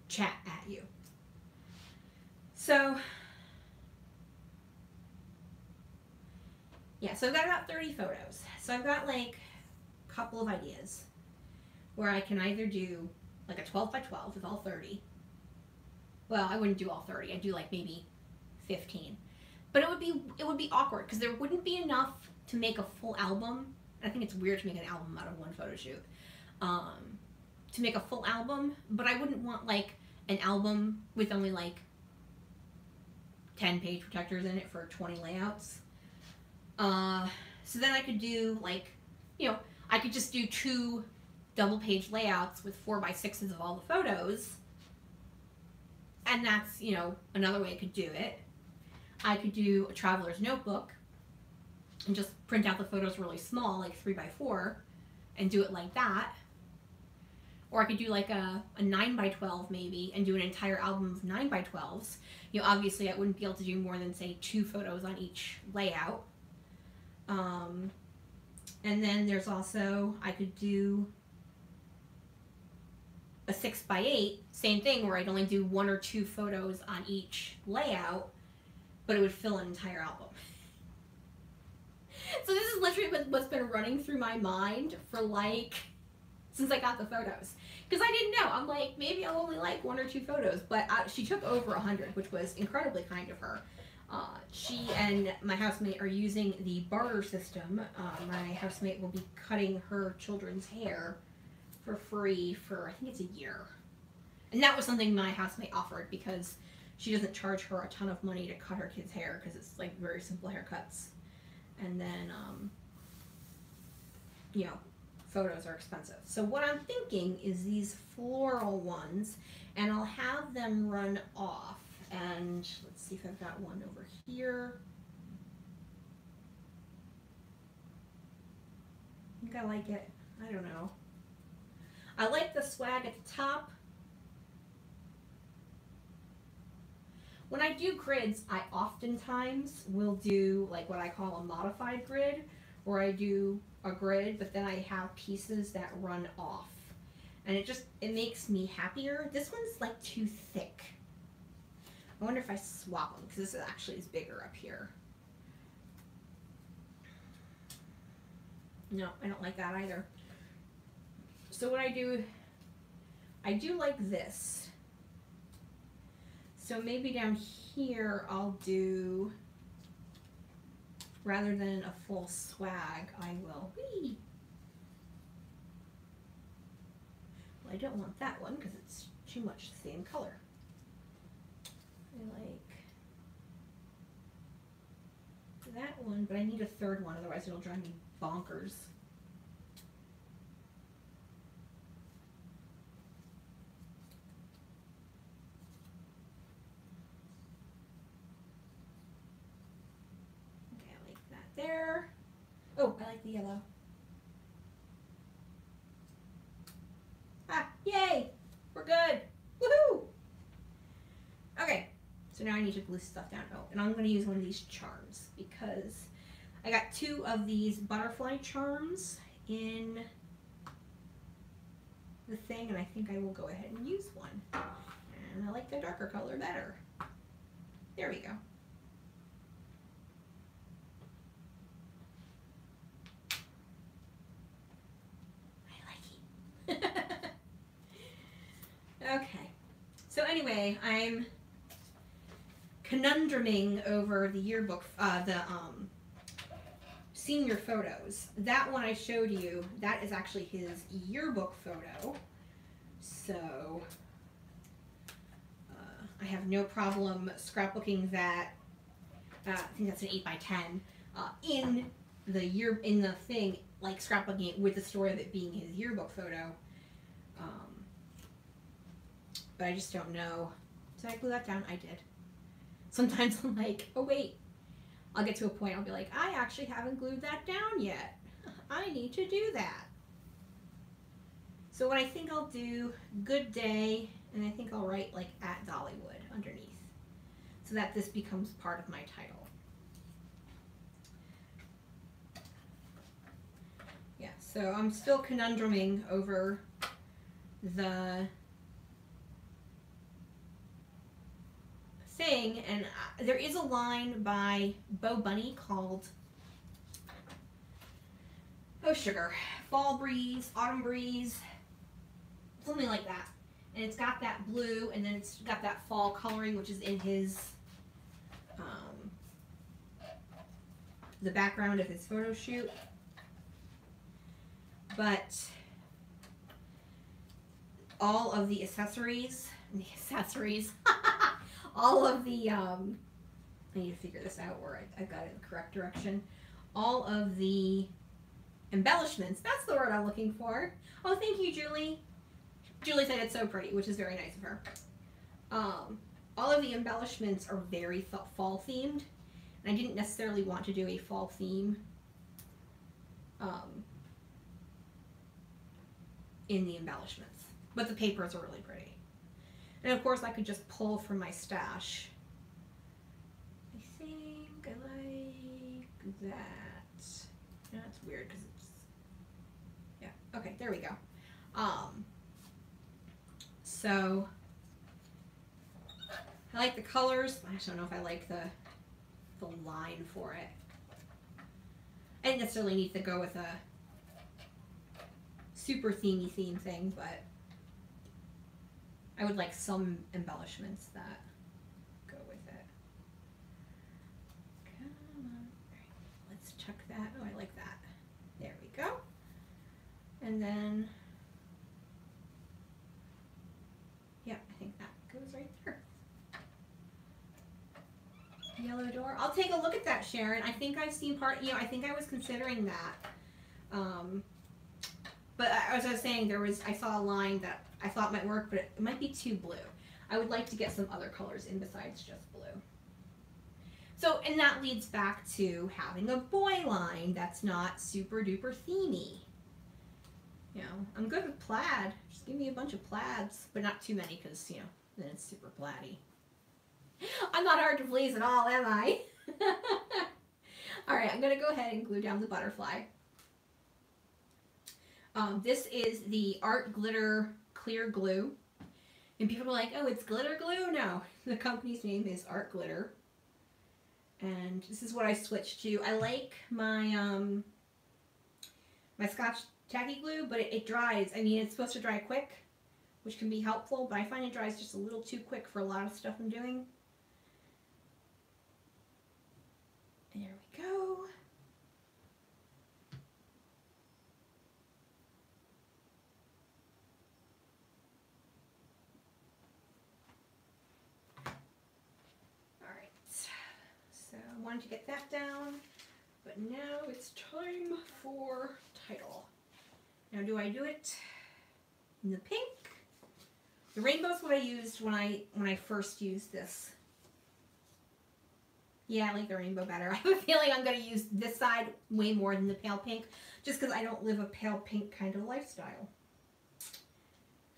chat at you. So, yeah, so I've got about 30 photos. So I've got like a couple of ideas where I can either do like a 12x12 with all 30. Well, I wouldn't do all 30. I'd do like maybe 15. But it would be awkward because there wouldn't be enough to make a full album. I think it's weird to make an album out of one photo shoot. to make a full album, but I wouldn't want like an album with only like 10 page protectors in it for 20 layouts. So then I could do like, you know, I could just do 2 double page layouts with 4x6s of all the photos. And that's, you know, another way I could do it. I could do a traveler's notebook and just print out the photos really small, like 3x4, and do it like that. Or I could do like a 9x12 maybe and do an entire album of 9x12s. You know, obviously I wouldn't be able to do more than, say, 2 photos on each layout. And then there's also, I could do a 6x8, same thing, where I'd only do 1 or 2 photos on each layout, but it would fill an entire album. So this is literally what's been running through my mind for like, since I got the photos. Because I didn't know. I'm like, maybe I'll only like 1 or 2 photos, but she took over 100, which was incredibly kind of her. She and my housemate are using the barter system. My housemate will be cutting her children's hair for free for, I think it's a year. And that was something my housemate offered because she doesn't charge her a ton of money to cut her kids' hair because it's like very simple haircuts. And then, you know, photos are expensive. So what I'm thinking is these floral ones, and I'll have them run off. And let's see if I've got one over here. I think I like it. I don't know. I like the swag at the top. When I do grids, I oftentimes will do like what I call a modified grid, where I do a grid, but then I have pieces that run off. And it makes me happier. This one's like too thick. I wonder if I swap them, because this actually is bigger up here. No, I don't like that either. So what I do like this. So maybe down here I'll do, rather than a full swag, I will, well, I don't want that one because it's too much the same color. I like that one, but I need a third one, otherwise it'll drive me bonkers. Okay, I like that there. Oh, I like the yellow. Ah, yay! We're good! Woohoo! Okay. So now I need to glue stuff down. Oh, and I'm going to use one of these charms because I got 2 of these butterfly charms in the thing, and I think I will go ahead and use one. And I like the darker color better. There we go. I like it. Okay. So anyway, I'm conundruming over the yearbook, senior photos. That one I showed you, that is actually his yearbook photo. So I have no problem scrapbooking that. I think that's an 8x10 in the thing, like scrapbooking it with the story of it being his yearbook photo. But I just don't know. Did I glue that down? I did. Sometimes I'm like, oh wait, I'll get to a point, I'll be like, I actually haven't glued that down yet. I need to do that. So what I think I'll do, good day, and I think I'll write like at Dollywood underneath, so that this becomes part of my title. Yeah, so I'm still conundruming over the thing, and there is a line by Bo Bunny called, oh sugar, Fall Breeze, Autumn Breeze, something like that. And it's got that blue, and then it's got that fall coloring, which is in his, the background of his photo shoot. But all of the accessories, all of the, I need to figure this out where I got it in the correct direction. All of the embellishments, that's the word I'm looking for. Oh, thank you, Julie. Julie said it's so pretty, which is very nice of her. All of the embellishments are very fall themed, and I didn't necessarily want to do a fall theme in the embellishments, but the papers are really pretty. And of course I could just pull from my stash. I think I like that. Yeah, it's weird because it's, yeah, okay, there we go. So I like the colors. I just don't know if I like the line for it. I didn't necessarily need to go with a super themey theme thing, but I would like some embellishments that go with it. Come on. All right, let's check that. Oh, I like that. There we go. And then, yeah, I think that goes right there. Yellow door. I'll take a look at that, Sharon. I think I've seen part, I think I was considering that. But as I was saying, I saw a line that I thought might work, but it might be too blue. I would like to get some other colors in besides just blue. So, and that leads back to having a boy line that's not super duper themey. I'm good with plaid. Just give me a bunch of plaids, but not too many because, then it's super plaid-y. I'm not hard to please at all, am I? All right, I'm going to go ahead and glue down the butterfly. This is the Art Glitter Clear Glue. And people are like, oh, it's glitter glue? No, the company's name is Art Glitter. And this is what I switched to. I like my, my Scotch tacky glue, but it dries. I mean, it's supposed to dry quick, which can be helpful, but I find it dries just a little too quick for a lot of stuff I'm doing. There we go. All right, so I wanted to get that down, but now it's time for title. Now, do I do it in the pink? The rainbow's what I used when I first used this. Yeah, I like the rainbow better. I have a feeling I'm going to use this side way more than the pale pink, just because I don't live a pale pink kind of lifestyle.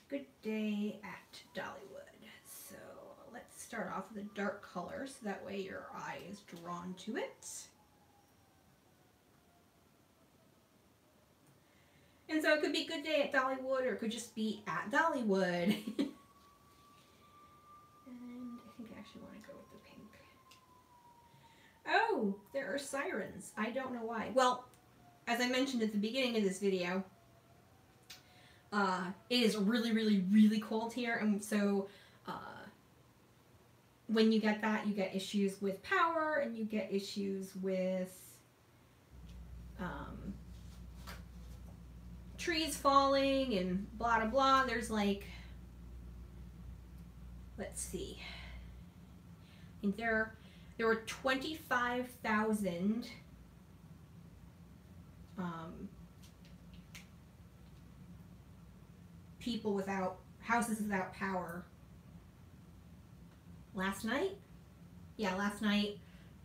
Good day at Dollywood. So let's start off with a dark color, so that way your eye is drawn to it. And so it could be Good Day at Dollywood, or it could just be at Dollywood. And I think I actually want to go with the pink. Oh, there are sirens. I don't know why. Well, as I mentioned at the beginning of this video, it is really, really, really cold here. And so when you get that, you get issues with power, and you get issues with trees falling and blah, blah, blah. There's like, let's see. I think there were 25,000 people without, houses without power last night. Yeah, last night,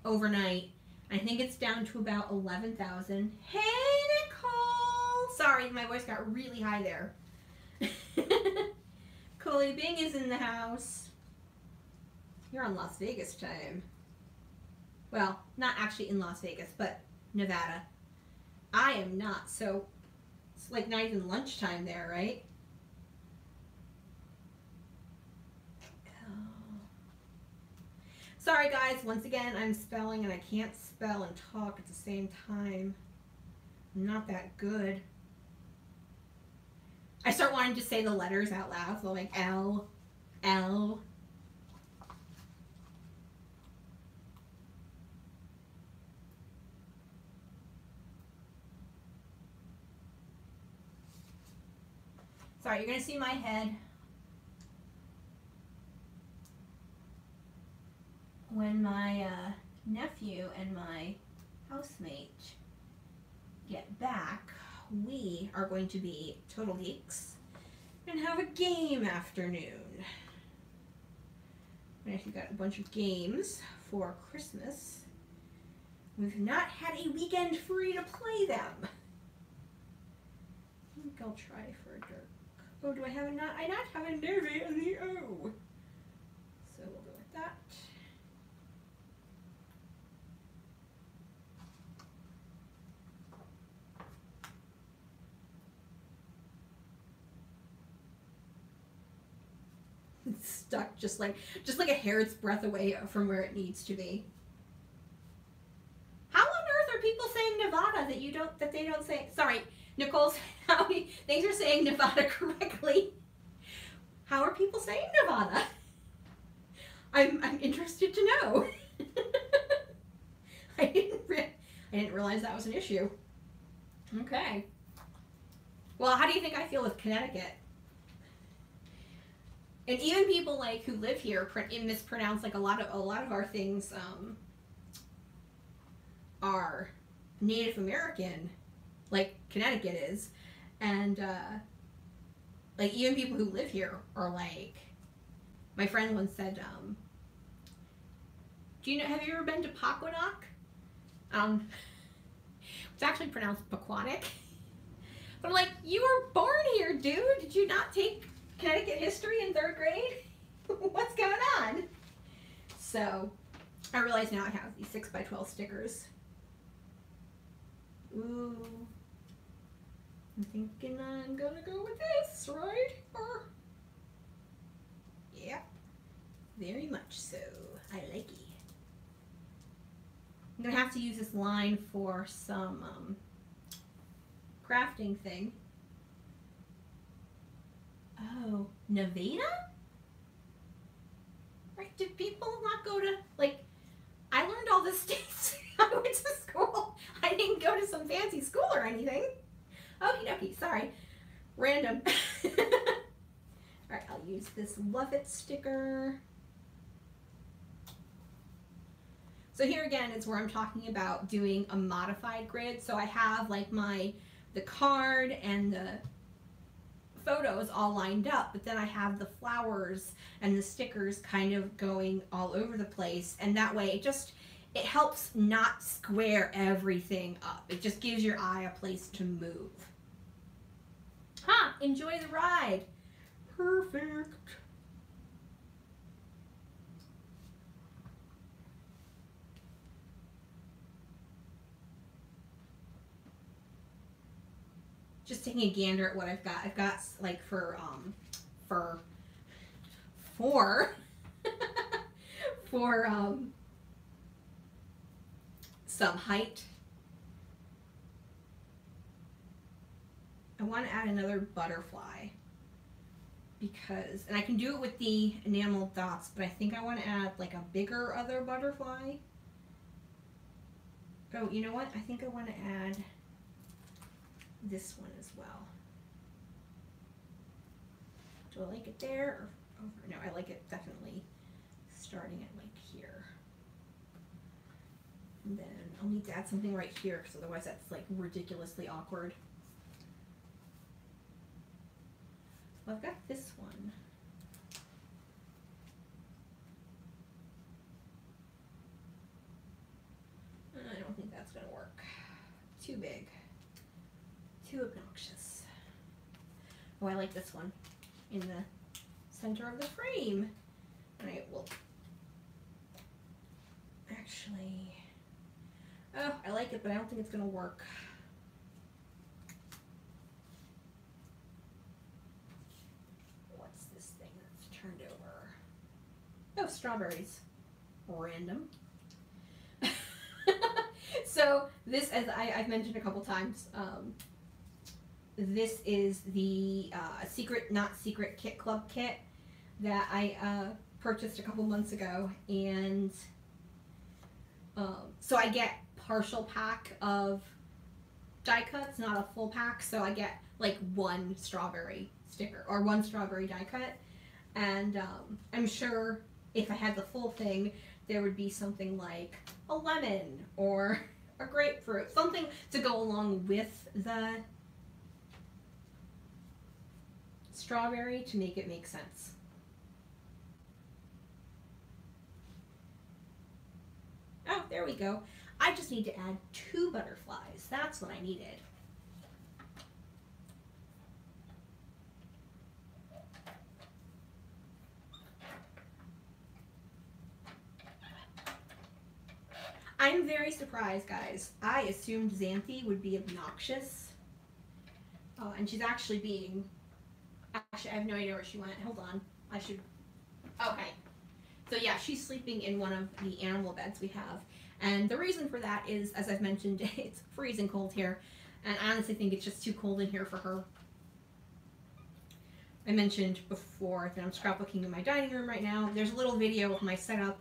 overnight. I think it's down to about 11,000. Hey, Nicole! Sorry, my voice got really high there. Coley Bing is in the house. You're on Las Vegas time. Well, not actually in Las Vegas, but Nevada. I am not, so it's like not even lunchtime there, right? Oh. Sorry guys, once again, I'm spelling and I can't spell and talk at the same time. I'm not that good. I start wanting to say the letters out loud, so like L, L. Sorry, you're going to see my head when my nephew and my housemate get back, we are going to be total geeks and have a game afternoon. And if you got a bunch of games for Christmas, we've not had a weekend free to play them. I think I'll try for a dark. Oh, do I have a not? I not have a navy in the O. So we'll go with that. It's stuck just like a hair's breadth away from where it needs to be. How on earth are people saying Nevada that they don't say? Sorry, Nicole's. Thanks for saying Nevada correctly. How are people saying Nevada? I'm interested to know. I didn't realize that was an issue. Okay. Well, how do you think I feel with Connecticut? And even people like who live here mispronounce like a lot of our things are Native American, like Connecticut is, and like even people who live here are like. My friend once said, have you ever been to Paquanac? It's actually pronounced Paquonic. But I'm like, you were born here, dude. Did you not take Connecticut history in 3rd grade? What's going on? So, I realize now I have these 6x12 stickers. Ooh. I'm thinking I'm gonna go with this, right? Yeah, very much so. I like it. I'm gonna have to use this line for some crafting thing. Oh, Nevada? Right, did people not go to, like, I learned all the states. I went to school. I didn't go to some fancy school or anything. Okie dokie, sorry. Random. Alright, I'll use this Love It sticker. So here again is where I'm talking about doing a modified grid. So I have like the card and the photos all lined up, but then I have the flowers and the stickers kind of going all over the place, and that way it helps not square everything up. It just gives your eye a place to move. Enjoy the ride. Perfect. Just taking a gander at what I've got. I've got like for some height. I want to add another butterfly because, and I can do it with the enamel dots, but I think I want to add like a bigger other butterfly. Oh, you know what? I think I want to add this one as well. Do I like it there or over? No, I like it definitely starting at like here. And then I'll need to add something right here because otherwise that's like ridiculously awkward. Well, I've got this one. I don't think that's going to work. Too big. Too obnoxious. Oh, I like this one in the center of the frame. Alright, well, actually, oh, I like it, but I don't think it's going to work. What's this thing that's turned over? Oh, strawberries. Random. So this, as I've mentioned a couple times, this is the Secret Not Secret Kit Club kit that I purchased a couple months ago, and so I get partial pack of die cuts, not a full pack, so I get like one strawberry sticker or one strawberry die cut, and I'm sure if I had the full thing there would be something like a lemon or a grapefruit, something to go along with the strawberry to make it make sense. Oh, there we go. I just need to add 2 butterflies. That's what I needed. I'm very surprised, guys. I assumed Xanthi would be obnoxious. Oh, and she's actually being... Actually, I have no idea where she went. Hold on. I should... Okay. So yeah, she's sleeping in one of the animal beds we have. And the reason for that is, as I've mentioned, it's freezing cold here. And I honestly think it's just too cold in here for her. I mentioned before that I'm scrapbooking in my dining room right now. There's a little video of my setup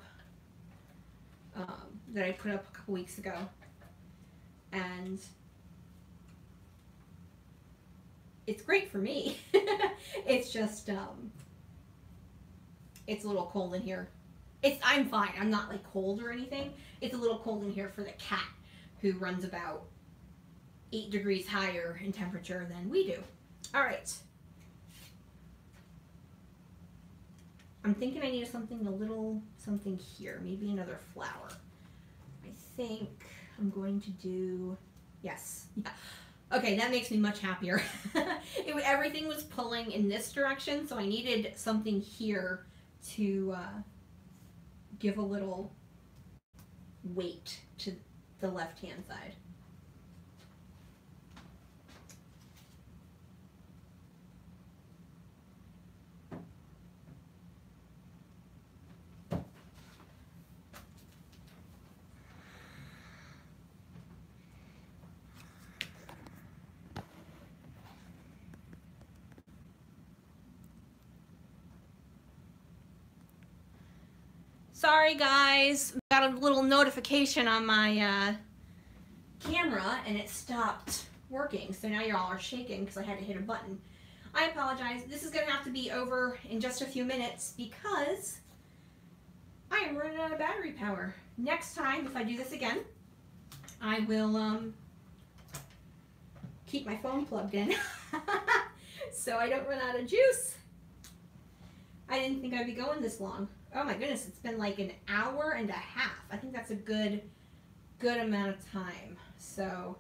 that I put up a couple weeks ago. And it's great for me. It's just, it's a little cold in here. I'm fine. I'm not like cold or anything. It's a little cold in here for the cat, who runs about 8 degrees higher in temperature than we do. All right. I'm thinking I need something here, maybe another flower. I think I'm going to do, yes. Yeah. Okay, that makes me much happier. Everything was pulling in this direction, so I needed something here to give a little weight to the left-hand side. Sorry guys, got a little notification on my camera and it stopped working, so now you all are shaking because I had to hit a button. I apologize. This is going to have to be over in just a few minutes because I am running out of battery power. Next time, if I do this again, I will keep my phone plugged in so I don't run out of juice. I didn't think I'd be going this long. Oh my goodness, it's been like an hour and a half. I think that's a good amount of time. So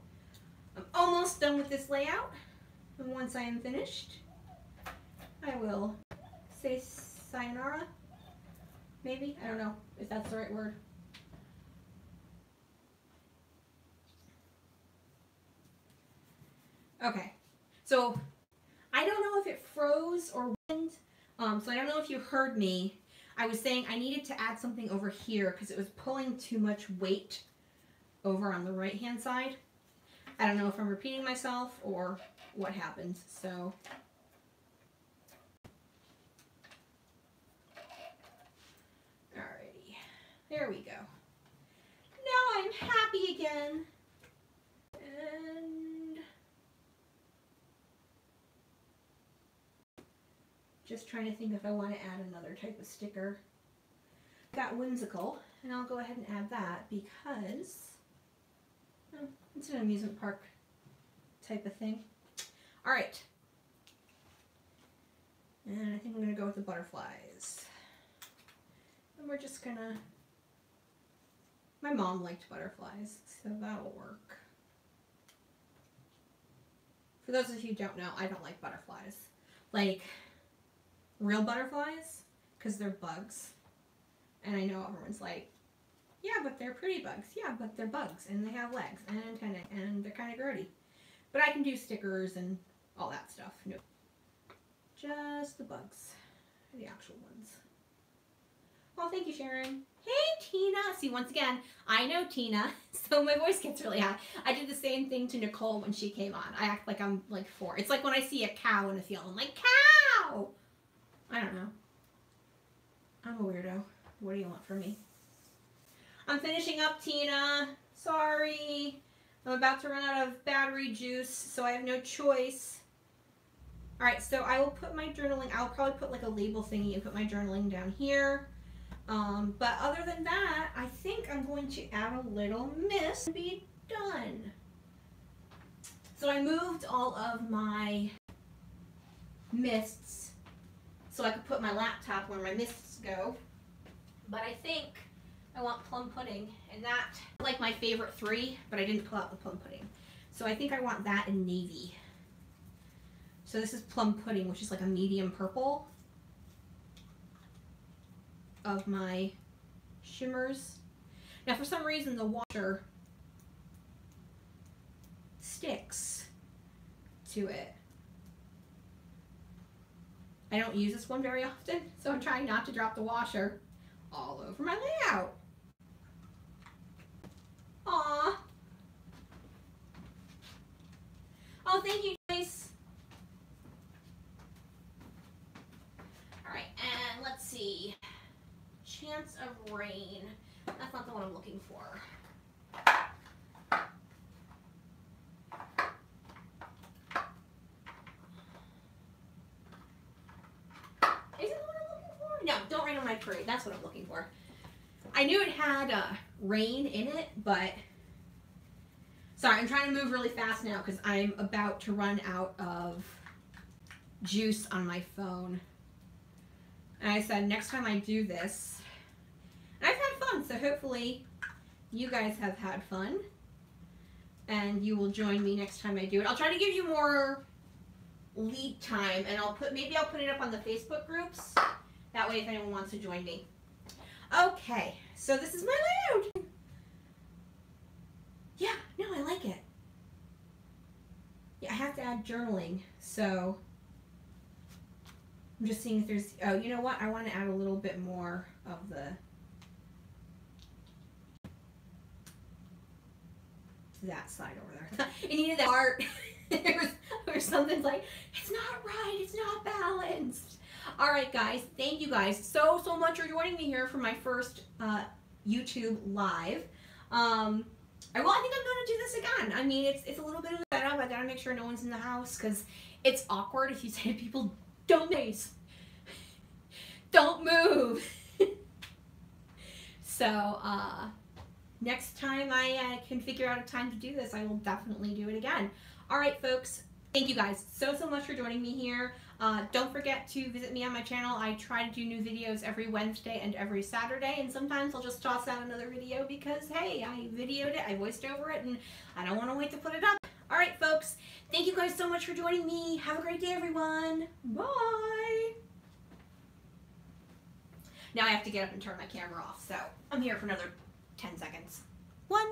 I'm almost done with this layout. And once I am finished, I will say sayonara. Maybe? I don't know if that's the right word. Okay. So I don't know if it froze or wind. So I don't know if you heard me. I was saying I needed to add something over here because it was pulling too much weight over on the right hand side. I don't know if I'm repeating myself or what happened, so. Alrighty, there we go. Now I'm happy again. And just trying to think if I want to add another type of sticker. Got whimsical, and I'll go ahead and add that because it's an amusement park type of thing. All right, and I think I'm gonna go with the butterflies. And we're just gonna, my mom liked butterflies, so that'll work. For those of you who don't know, I don't like butterflies. Like, real butterflies, because they're bugs. And I know everyone's like, yeah, but they're pretty bugs. Yeah, but they're bugs, and they have legs and antennae, and they're kind of grody. But I can do stickers and all that stuff. No, just the bugs, the actual ones. Well, thank you, Sharon. Hey, Tina. See, once again, I know Tina, so my voice gets really high. I did the same thing to Nicole when she came on. I act like I'm like 4. It's like when I see a cow in a field, I'm like, cow! I don't know. I'm a weirdo. What do you want from me? I'm finishing up, Tina. Sorry. I'm about to run out of battery juice, so I have no choice. Alright, so I will put my journaling, I'll probably put like a label thingy and put my journaling down here. But other than that, I think I'm going to add a little mist and be done. So I moved all of my mists so I could put my laptop where my mists go. But I think I want plum pudding, and that, like my favorite three, but I didn't pull out the plum pudding. So I think I want that in navy. So this is plum pudding, which is like a medium purple of my shimmers. Now for some reason the washer sticks to it. I don't use this one very often, so I'm trying not to drop the washer all over my layout. Aww. Oh, thank you, Joyce. Alright, and let's see. Chance of rain. That's not the one I'm looking for. Is it the one I'm looking for? No, don't rain on my parade. That's what I'm looking for. I knew it had rain in it, but sorry, I'm trying to move really fast now because I'm about to run out of juice on my phone. And I said next time I do this, and I've had fun, so hopefully you guys have had fun and you will join me next time I do it. I'll try to give you more lead time, and maybe I'll put it up on the Facebook groups. That way if anyone wants to join me. Okay, so this is my layout. Yeah, no, I like it. Yeah, I have to add journaling, so I'm just seeing if there's, oh, you know what? I want to add a little bit more of that side over there. It needed that art. there was something like, it's not right, it's not balanced. All right, guys, thank you guys so much for joining me here for my first YouTube live. Well, I think I'm going to do this again. I mean, it's a little bit of a setup. I got to make sure no one's in the house because it's awkward if you say to people, don't move. Don't move. So, next time I can figure out a time to do this, I will definitely do it again. All right, folks. Thank you guys so much for joining me here. Don't forget to visit me on my channel. I try to do new videos every Wednesday and every Saturday, and sometimes I'll just toss out another video because, hey, I videoed it, I voiced over it, and I don't want to wait to put it up. All right, folks. Thank you guys so much for joining me. Have a great day, everyone. Bye. Now I have to get up and turn my camera off, so I'm here for another 10 seconds. 1.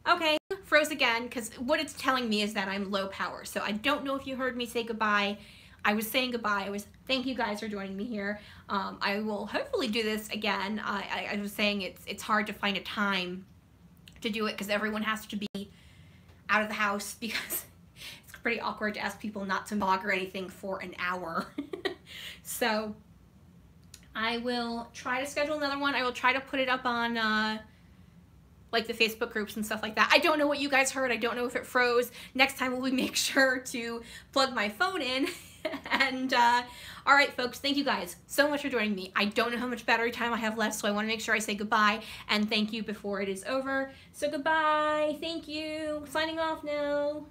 Okay, froze again because what it's telling me is that I'm low power. So I don't know if you heard me say goodbye. I was saying goodbye. Thank you guys for joining me here. I will hopefully do this again. I was saying it's hard to find a time to do it because everyone has to be out of the house because it's pretty awkward to ask people not to vlog or anything for an hour. So I will try to schedule another one. I will try to put it up on like the Facebook groups and stuff like that. I don't know what you guys heard. I don't know if it froze. Next time we'll make sure to plug my phone in. And all right, folks, thank you guys so much for joining me. I don't know how much battery time I have left, so I want to make sure I say goodbye and thank you before it is over. So goodbye. Thank you. Signing off now.